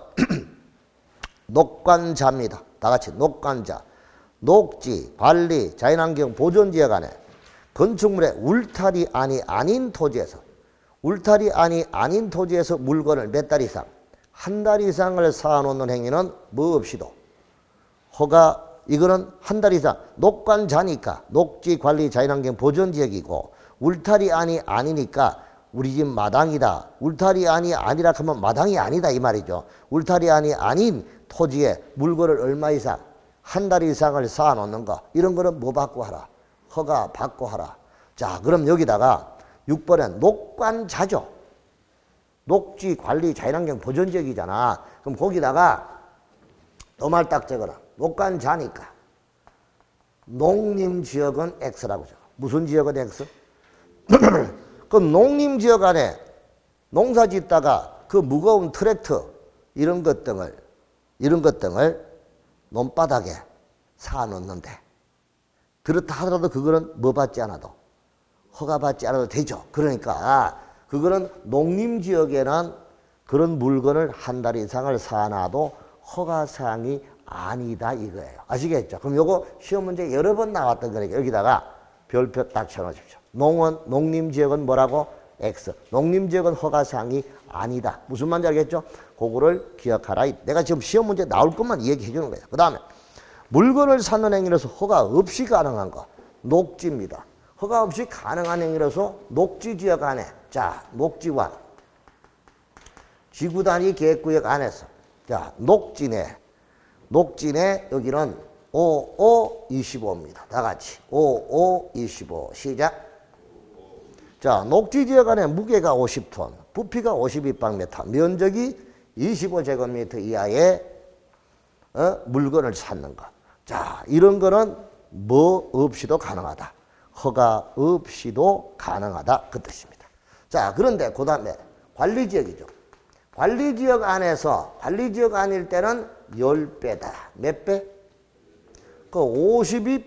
Speaker 1: 녹관자입니다. 다 같이 녹관자. 녹지, 관리, 자연환경 보존지역 안에 건축물의 울타리안이 아닌 토지에서 울타리안이 아닌 토지에서 물건을 몇 달 이상, 한 달 이상을 쌓아놓는 행위는 뭐 없이도 허가, 이거는 한 달 이상, 녹관자니까 녹지, 관리, 자연환경 보존지역이고 울타리안이 아니니까 우리 집 마당이다. 울타리안이 아니라 하면 마당이 아니다 이 말이죠. 울타리안이 아닌 토지에 물건을 얼마 이상, 한 달 이상을 쌓아놓는 거 이런 거는 뭐 받고 하라? 허가 받고 하라. 자, 그럼 여기다가 6번엔 녹관자죠. 녹지, 관리, 자연환경 보존지역이잖아. 그럼 거기다가 너 말 딱 적어라. 녹관자니까 농림지역은 X라고 적어. 무슨 지역은 X? 그럼 농림지역 안에 농사 짓다가 그 무거운 트랙터 이런 것 등을 논바닥에 쌓아놓는데 그렇다 하더라도 그거는 뭐 받지 않아도 허가 받지 않아도 되죠. 그러니까 그거는 농림지역에는 그런 물건을 한 달 이상을 쌓아놔도 허가사항이 아니다 이거예요. 아시겠죠? 그럼 요거 시험 문제 여러 번 나왔던 거니까 여기다가 별표 딱 쳐놓으십시오. 농림지역은 뭐라고? X. 농림지역은 허가사항이 아니다. 무슨 말인지 알겠죠? 그거를 기억하라. 내가 지금 시험 문제 나올 것만 얘기해 주는 거예요. 그 다음에 물건을 사는 행위로서 허가 없이 가능한 거. 녹지입니다. 허가 없이 가능한 행위로서 녹지지역 안에 자 녹지와 지구단위 계획구역 안에서 자 녹지내 여기는 5525입니다. 다 같이 5525 시작. 자 녹지지역 안에 무게가 50톤 부피가 52방미터 면적이 25제곱미터 이하의 물건을 찾는 것. 자 이런 거는 뭐 없이도 가능하다. 허가 없이도 가능하다 그 뜻입니다. 자 그런데 그 다음에 관리지역이죠. 관리지역 안에서 관리지역 아닐 때는 10배다. 몇 배? 그 50이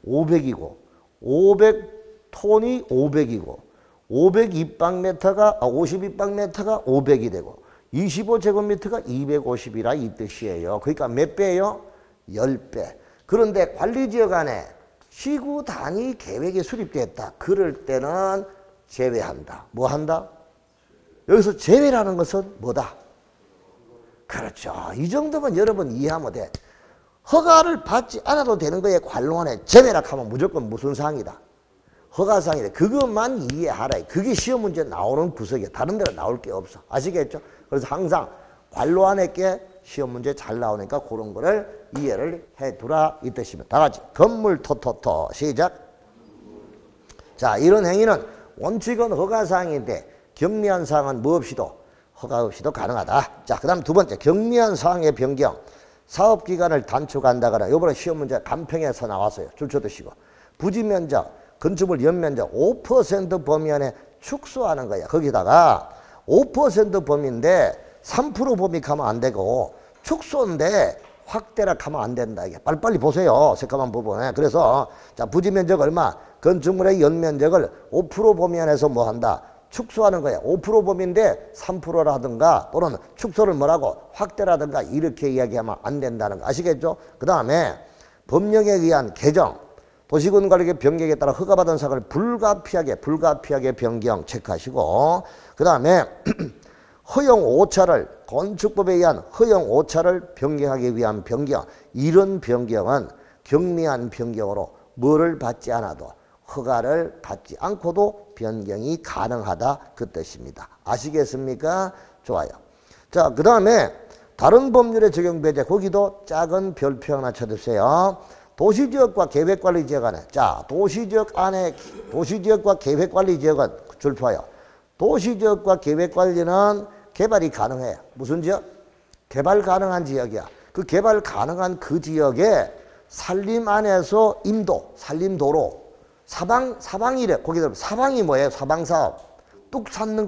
Speaker 1: 500이고 500톤이 500이고 52방미터가 500이 되고 25제곱미터가 250이라 이 뜻이에요. 그러니까 몇 배예요? 10배. 그런데 관리지역 안에 지구 단위 계획이 수립됐다. 그럴 때는 제외한다. 뭐 한다? 여기서 제외라는 것은 뭐다? 그렇죠. 이 정도면 여러분 이해하면 돼. 허가를 받지 않아도 되는 거에 관로안에 제외라 하면 무조건 무슨 사항이다? 허가사항이다. 그것만 이해하라. 그게 시험 문제 나오는 구석이야. 다른 데는 나올 게 없어. 아시겠죠? 그래서 항상 관로안에 게 시험 문제 잘 나오니까 그런 거를 이해를 해두라 이 뜻입니다. 다 같이 건물 토토토 시작. 자 이런 행위는 원칙은 허가사항인데 경미한 사항은 뭐 없이도 허가 없이도 가능하다. 자 그 다음 두 번째 경미한 사항의 변경. 사업기간을 단축한다거나 요번에 시험 문제 간평에서 나왔어요. 줄쳐 두시고. 부지면적, 건축물 연면적 5% 범위 안에 축소하는 거야. 거기다가 5% 범위인데 3% 범위 가면 안 되고 축소인데 확대라 하면 안 된다. 이게 빨리빨리 보세요. 새까만 부분에. 그래서 자 부지면적 얼마? 건축물의 연면적을 5% 범위 안에서 뭐 한다? 축소하는 거야. 5% 범위인데 3%라든가 또는 축소를 뭐라고? 확대라든가 이렇게 이야기하면 안 된다는 거 아시겠죠? 그 다음에 법령에 의한 개정, 도시군관리계 변경에 따라 허가받은 사업을 불가피하게 변경 체크하시고 그 다음에 허용 오차를 건축법에 의한 허용 오차를 변경하기 위한 변경 이런 변경은 경미한 변경으로 뭐를 받지 않아도 허가를 받지 않고도 변경이 가능하다 그 뜻입니다. 아시겠습니까? 좋아요. 자, 그 다음에 다른 법률의 적용 배제 거기도 작은 별표 하나 쳐주세요. 도시지역과 계획관리지역 안에 자 도시지역 안에 도시지역과 계획관리지역은 줄표요. 도시지역과 계획관리는 개발이 가능해요. 무슨 지역? 개발 가능한 지역이야. 그 개발 가능한 그 지역에 산림 안에서 임도, 산림도로, 사방이래. 거기다 사방이 뭐예요? 사방사업. 뚝 쌓는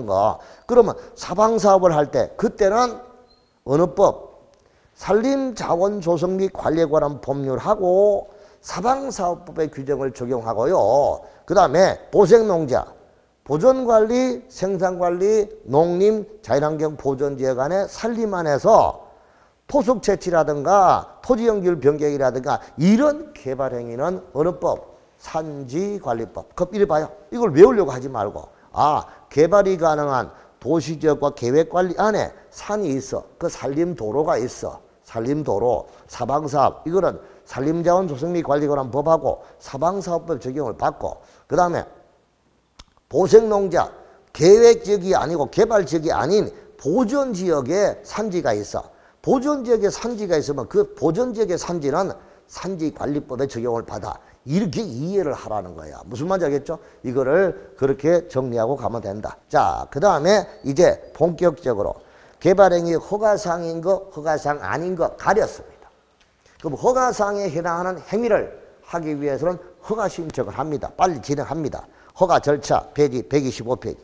Speaker 1: 거. 그러면 사방사업을 할 때 그때는 어느 법? 산림자원조성 및 관리에 관한 법률하고 사방사업법의 규정을 적용하고요. 그 다음에 보생농자, 보존관리, 생산관리, 농림, 자연환경 보존지역 안에 산림 안에서 토속 채취라든가 토지연결 변경이라든가 이런 개발행위는 어느 법? 산지관리법. 이래 봐요. 이걸 외우려고 하지 말고 개발이 가능한 도시지역과 계획관리 안에 산이 있어. 그 산림도로가 있어. 산림도로, 사방사업 이거는 산림자원 조성 및 관리에 관한 법하고 사방사업법 적용을 받고 그 다음에 보생농자, 계획지역이 아니고 개발지역이 아닌 보존지역에 산지가 있어. 보존지역에 산지가 있으면 그 보존지역의 산지는 산지관리법에 적용을 받아. 이렇게 이해를 하라는 거야. 무슨 말인지 알겠죠? 이거를 그렇게 정리하고 가면 된다. 자, 그 다음에 이제 본격적으로 개발행위 허가사항인 거, 허가사항 아닌 거 가렸습니다. 그럼 허가사항에 해당하는 행위를 하기 위해서는 허가 신청을 합니다. 빨리 진행합니다. 허가 절차 페이지 125페이지.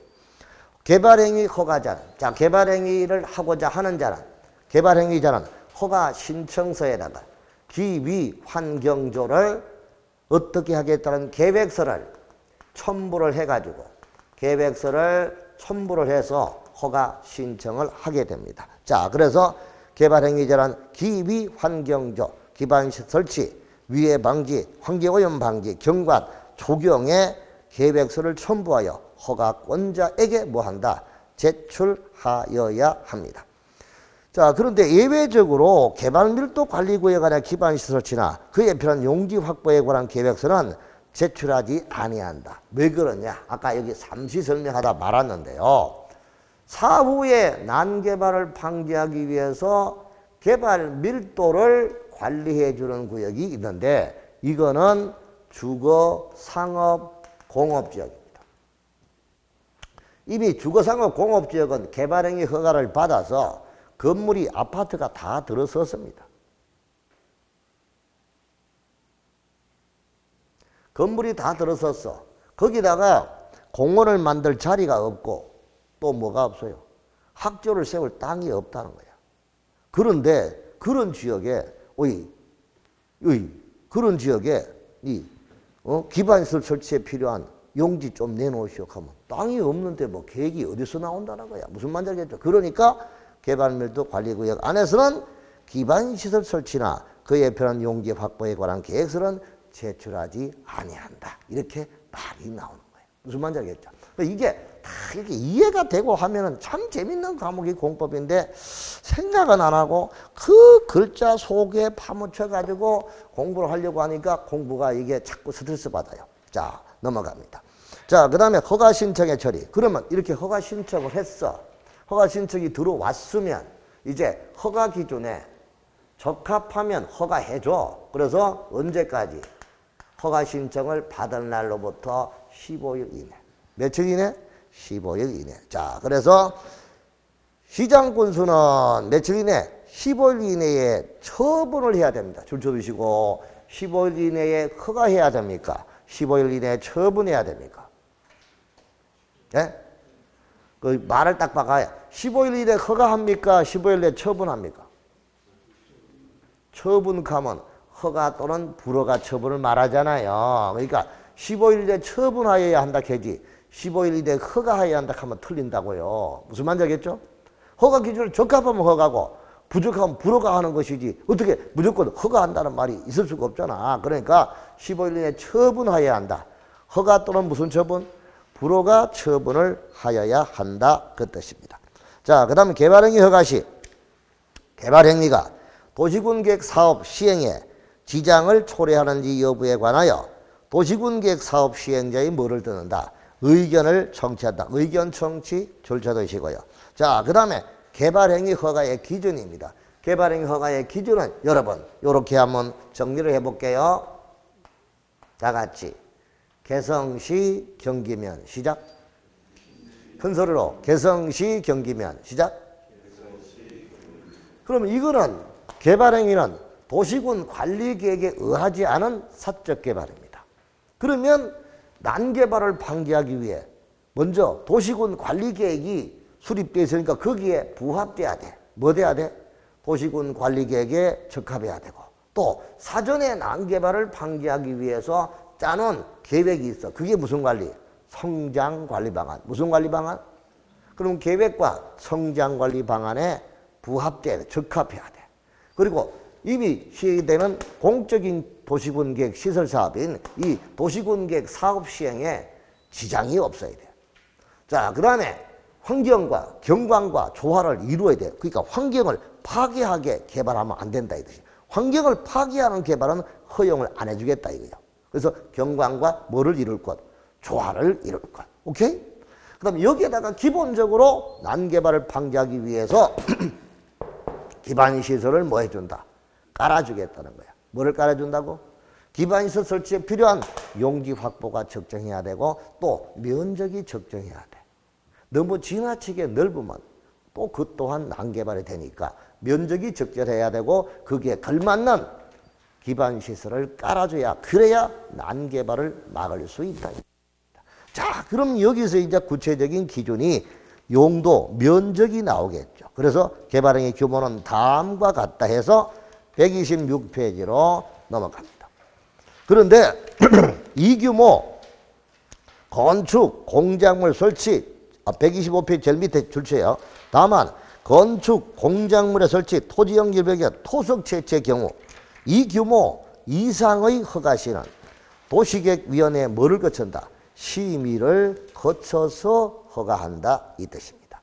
Speaker 1: 개발행위 허가자는 자 개발행위를 하고자 하는 자는 개발행위자는 허가 신청서에다가 기위 환경조를 어떻게 하겠다는 계획서를 첨부를 해가지고 계획서를 첨부를 해서 허가 신청을 하게 됩니다. 자, 그래서 개발행위자란 기위 환경조, 기반시설 설치, 위해 방지, 환경오염 방지, 경관, 조경의 계획서를 첨부하여 허가권자에게 뭐한다? 제출하여야 합니다. 자, 그런데 예외적으로 개발밀도관리구역에 관한 기반시설 설치나 그에 필요한 용지 확보에 관한 계획서는 제출하지 아니한다. 왜 그러냐? 아까 여기 잠시 설명하다 말았는데요. 사후에 난개발을 방지하기 위해서 개발 밀도를 관리해 주는 구역이 있는데 이거는 주거, 상업, 공업지역입니다. 이미 주거, 상업, 공업지역은 개발행위 허가를 받아서 건물이 아파트가 다 들어섰습니다. 건물이 다 들어섰어. 거기다가 공원을 만들 자리가 없고 또 뭐가 없어요? 학교를 세울 땅이 없다는 거야. 그런데 그런 지역에 그런 지역에 기반시설 설치에 필요한 용지 좀 내놓으시오 하면 땅이 없는데 뭐 계획이 어디서 나온다는 거야. 무슨 말인지 알겠죠? 그러니까 개발밀도 관리구역 안에서는 기반시설 설치나 그에 필요한 용지 확보에 관한 계획서는 제출하지 아니한다. 이렇게 말이 나오는 거예요. 무슨 말인지 알겠죠? 이게 다 이렇게 이해가 되고 하면은 참 재밌는 과목이 공법인데 생각은 안 하고 그 글자 속에 파묻혀 가지고 공부를 하려고 하니까 공부가 이게 자꾸 스트레스 받아요. 자, 넘어갑니다. 자, 그 다음에 허가 신청의 처리. 그러면 이렇게 허가 신청을 했어. 허가 신청이 들어왔으면 이제 허가 기준에 적합하면 허가해줘. 그래서 언제까지? 허가 신청을 받은 날로부터 15일 이내. 며칠 이내? 15일 이내. 자, 그래서 시장 건수는 며칠 이내? 15일 이내에 처분을 해야 됩니다. 줄 쳐두시고 15일 이내에 허가해야 됩니까? 15일 이내에 처분해야 됩니까? 예? 그 말을 딱 박아야 15일 이내에 허가합니까? 15일 내에 처분합니까? 처분하면 허가 또는 불허가 처분을 말하잖아요. 그러니까 15일 이내에 처분하여야 한다 캐지 15일 이내에 허가하여야 한다 하면 틀린다고요. 무슨 말인지 알겠죠? 허가 기준을 적합하면 허가고 부족하면 불허가 하는 것이지 어떻게 무조건 허가한다는 말이 있을 수가 없잖아. 그러니까 15일 이내에 처분하여야 한다. 허가 또는 무슨 처분? 불허가 처분을 하여야 한다 그 뜻입니다. 자, 그 다음에 개발행위 허가시 개발행위가 도시군계획 사업 시행에 지장을 초래하는지 여부에 관하여 도시군계획 사업 시행자의 뭐를 듣는다? 의견을 청취한다. 의견 청취 줄쳐두시고요. 자, 그 다음에 개발행위 허가의 기준입니다. 개발행위 허가의 기준은 여러분 이렇게 한번 정리를 해볼게요. 다 같이 개성시 경기면 시작. 큰 소리로 개성시 경기면 시작. 그럼 이거는 개발행위는 도시군 관리계획에 의하지 않은 사적 개발입니다. 그러면 난개발을 방지하기 위해 먼저 도시군 관리계획이 수립되어 있으니까 거기에 부합돼야 돼. 뭐 돼야 돼? 도시군 관리계획에 적합해야 되고 또 사전에 난개발을 방지하기 위해서 짜놓은 계획이 있어. 그게 무슨 관리? 성장관리 방안. 무슨 관리 방안? 그럼 계획과 성장관리 방안에 부합돼야 돼. 적합해야 돼. 그리고 이미 시행되는 공적인 도시군계획 시설사업인 이 도시군계획 사업 시행에 지장이 없어야 돼. 자, 그 다음에 환경과 경관과 조화를 이루어야 돼. 그러니까 환경을 파괴하게 개발하면 안 된다 이거지. 환경을 파괴하는 개발은 허용을 안 해주겠다 이거예요. 그래서 경관과 뭐를 이룰 것? 조화를 이룰 것. 오케이? 그 다음에 여기에다가 기본적으로 난개발을 방지하기 위해서 기반시설을 뭐 해준다? 깔아주겠다는 거야. 뭐를 깔아준다고? 기반시설 설치에 필요한 용지 확보가 적정해야 되고 또 면적이 적정해야 돼. 너무 지나치게 넓으면 또 그 또한 난개발이 되니까 면적이 적절해야 되고 거기에 걸맞는 기반시설을 깔아줘야 그래야 난개발을 막을 수 있다. 자, 그럼 여기서 이제 구체적인 기준이 용도, 면적이 나오겠죠. 그래서 개발행위 규모는 다음과 같다 해서 126페이지로 넘어갑니다. 그런데 이 규모 건축, 공작물 설치 125페이지 제일 밑에 줄쳐요. 다만 건축, 공작물의 설치, 토지형 일벽의 토속 채취의 경우 이 규모 이상의 허가시는 도시계획위원회에 뭐를 거친다? 심의를 거쳐서 허가한다 이 뜻입니다.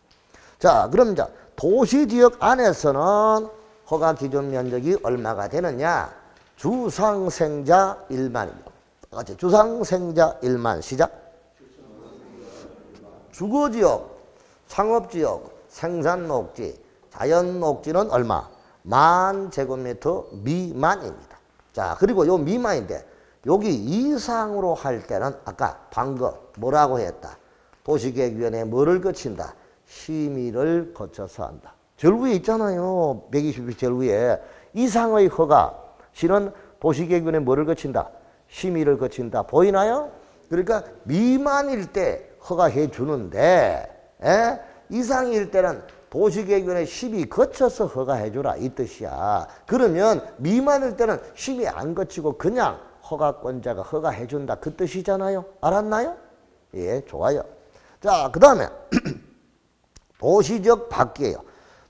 Speaker 1: 자, 그럼 이제 도시지역 안에서는 허가 기준 면적이 얼마가 되느냐? 주상생자 1만입니다. 같이 주상생자 1만 시작. 주거지역, 상업지역, 생산녹지, 자연녹지는 얼마? 10,000제곱미터 미만입니다. 자, 그리고 요 미만인데 여기 이상으로 할 때는 아까 방금 뭐라고 했다? 도시계획위원회에 뭐를 거친다? 심의를 거쳐서 한다. 제일 위에 있잖아요. 120일 제일 위에. 이상의 허가 시는 도시계획위원회에 뭐를 거친다? 심의를 거친다. 보이나요? 그러니까 미만일 때 허가해 주는데 이상일 때는 도시계획위원회 심의 거쳐서 허가해 주라 이 뜻이야. 그러면 미만일 때는 심의 안 거치고 그냥 허가권자가 허가해 준다 그 뜻이잖아요. 알았나요? 예, 좋아요. 자, 그 다음에 도시적 밖이에요.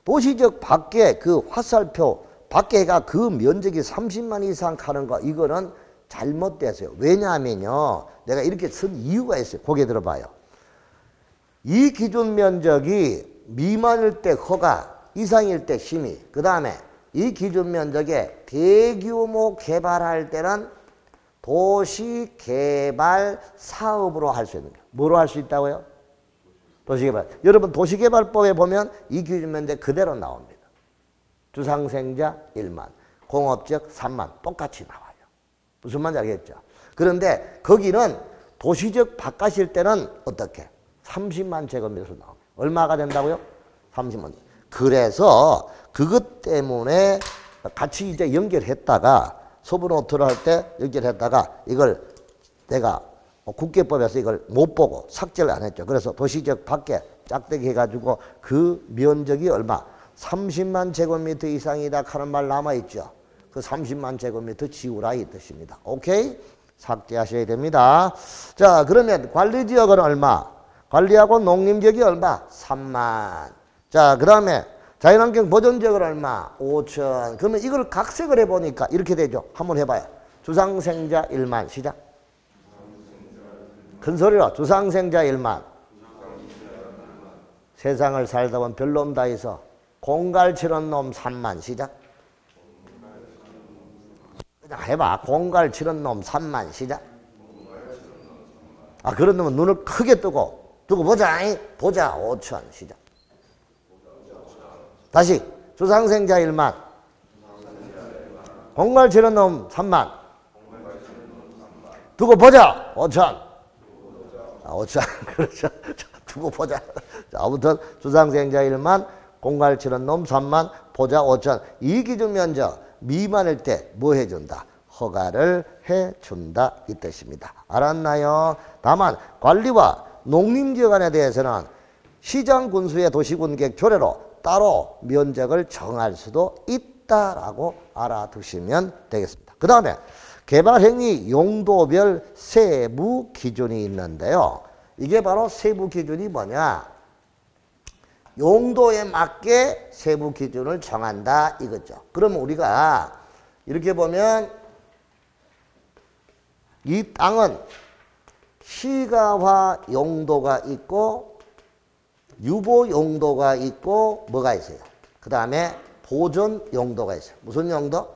Speaker 1: 도시적 밖에 그 화살표 밖에가 그 면적이 30만 이상 가는 거 이거는 잘못됐어요. 왜냐하면요. 내가 이렇게 쓴 이유가 있어요. 고개 들어봐요. 이 기준 면적이 미만일 때 허가, 이상일 때 심의. 그 다음에 이 기준 면적에 대규모 개발할 때는 도시개발 사업으로 할 수 있는 거예요. 뭐로 할 수 있다고요? 도시개발. 여러분 도시개발법에 보면 이 기준 면적 그대로 나옵니다. 주상생자 1만, 공업지역 3만 똑같이 나와요. 무슨 말인지 알겠죠? 그런데 거기는 도시적 바깥일 때는 어떻게? 30만 제곱미터 나옵니다. 얼마가 된다고요? 30만. 그래서 그것 때문에 같이 이제 연결했다가 소브노트를 할 때 연결했다가 이걸 내가 국계법에서 이걸 못 보고 삭제를 안 했죠. 그래서 도시지역 밖에 짝대기 해가지고 그 면적이 얼마? 30만 제곱미터 이상이다 하는 말 남아있죠. 그 30만 제곱미터 지우라 이 뜻입니다. 오케이? 삭제하셔야 됩니다. 자, 그러면 관리지역은 얼마? 관리하고 농림지역이 얼마? 3만. 자, 그 다음에 자연환경 보존지역은 얼마? 5천. 그러면 이걸 각색을 해보니까 이렇게 되죠. 한번 해봐요. 주상생자 1만. 시작. 큰 소리로. 주상생자 1만. 세상을 살다 보면 별놈 다 있어. 공갈치는 놈 3만. 시작. 그냥 해봐. 공갈치는 놈 3만. 시작. 아, 그런 놈은 눈을 크게 뜨고 두고 보자. 보자. 5천. 시작. 다시. 주상생자 1만. 공갈치는 놈 3만. 두고 보자. 5천. 5천. 그렇죠. 두고 보자. 자, 아무튼 주상생자 1만, 공갈치는 놈 3만, 보자 5천. 이 기준 면적 미만일 때 뭐 해준다? 허가를 해준다 이 뜻입니다. 알았나요? 다만 관리와 농림지역안에 대해서는 시장군수의 도시군계획 조례로 따로 면적을 정할 수도 있다라고 알아두시면 되겠습니다. 그 다음에 개발행위 용도별 세부 기준이 있는데요. 이게 바로 세부 기준이 뭐냐? 용도에 맞게 세부 기준을 정한다 이거죠. 그러면 우리가 이렇게 보면 이 땅은 시가화 용도가 있고 유보 용도가 있고 뭐가 있어요? 그 다음에 보존 용도가 있어요. 무슨 용도?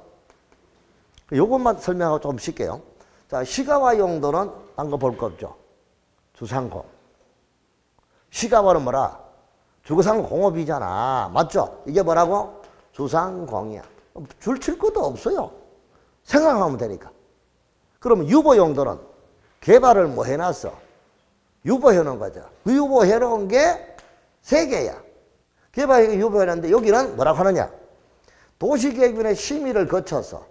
Speaker 1: 요것만 설명하고 좀 쉴게요. 자, 시가화 용도는 딴 거 볼 거 없죠. 주상공. 시가화는 뭐라? 주거상공업이잖아. 맞죠? 이게 뭐라고? 주상공이야. 줄 칠 것도 없어요. 생각하면 되니까. 그러면 유보 용도는 개발을 뭐 해놨어? 유보해놓은 거죠. 그 유보해놓은 게 세 개야. 개발이 유보해놨는데 여기는 뭐라고 하느냐? 도시계획위원회 심의를 거쳐서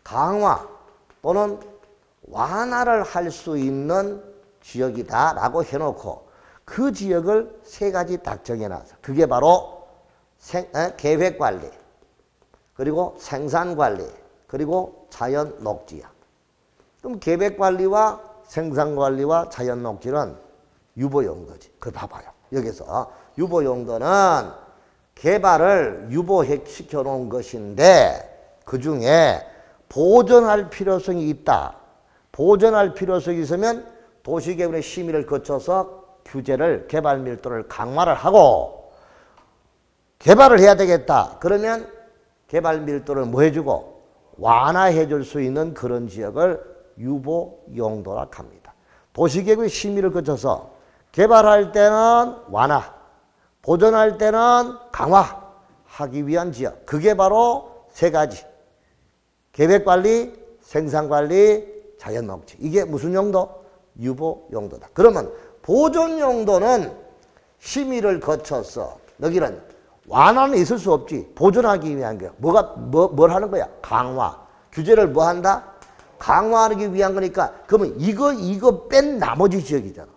Speaker 1: 강화 또는 완화를 할 수 있는 지역이다라고 해놓고 그 지역을 세 가지 딱 정해놨어. 그게 바로 계획관리, 그리고 생산관리, 그리고 자연녹지야. 그럼 계획관리와 생산관리와 자연녹지는 유보용도지. 그걸 봐봐요. 여기서 유보용도는 개발을 유보시켜 놓은 것인데 그 중에 보존할 필요성이 있다. 보존할 필요성이 있으면 도시계획의 심의를 거쳐서 규제를 개발 밀도를 강화를 하고 개발을 해야 되겠다. 그러면 개발 밀도를 뭐 해주고 완화해 줄 수 있는 그런 지역을 유보용도라 합니다. 도시계획의 심의를 거쳐서 개발할 때는 완화, 보존할 때는 강화하기 위한 지역. 그게 바로 세 가지. 계획관리, 생산관리, 자연녹지. 이게 무슨 용도? 유보용도다. 그러면 보존용도는 심의를 거쳐서 여기는 완화는 있을 수 없지. 보존하기 위한 게 뭘 하는 거야? 강화. 규제를 뭐 한다? 강화하기 위한 거니까 그러면 이거 뺀 나머지 지역이잖아.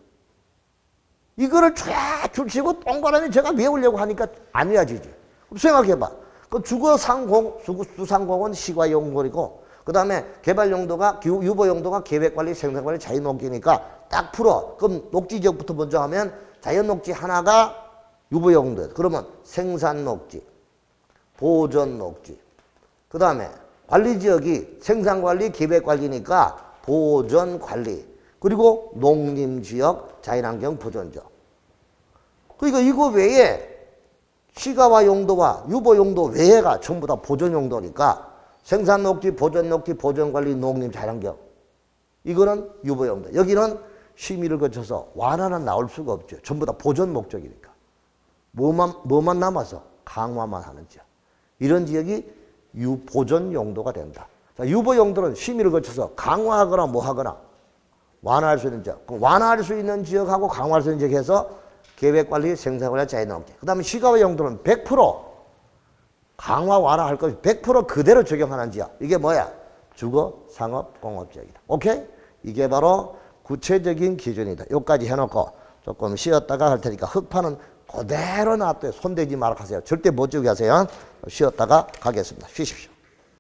Speaker 1: 이거를 쫙 줄치고 동그라미 제가 외우려고 하니까 안 외워지지. 그럼 생각해봐. 그 주상공은 시가용도이고 그 다음에 개발용도가 유보용도가 계획관리, 생산관리, 자연녹지니까 딱 풀어. 그럼 녹지지역부터 먼저 하면 자연녹지 하나가 유보용도. 그러면 생산녹지, 보존녹지. 그 다음에 관리지역이 생산관리, 계획관리니까 보존관리. 그리고 농림지역, 자연환경 보존지역. 그러니까 이거 외에 시가화 용도와 유보용도 외에가 전부 다 보존용도니까 생산녹지, 보존녹지, 보존관리, 농림, 자연환경. 이거는 유보용도. 여기는 심의를 거쳐서 완화는 나올 수가 없죠. 전부 다 보존 목적이니까. 뭐만 남아서? 강화만 하는 지역. 이런 지역이 보존 용도가 된다. 자, 유보 용도는 심의를 거쳐서 강화하거나 뭐 하거나 완화할 수 있는 지역. 완화할 수 있는 지역하고 강화할 수 있는 지역에서 계획관리, 생산관리, 자연농계. 그 다음에 시가와 용도는 100% 강화 완화할 것이 100% 그대로 적용하는지야. 이게 뭐야? 주거, 상업, 공업지역이다. 오케이? 이게 바로 구체적인 기준이다. 여기까지 해놓고 조금 쉬었다가 할 테니까 흑파는 그대로 놔둬요. 손대지 말아 가세요. 절대 못 지우게 하세요. 쉬었다가 가겠습니다. 쉬십시오.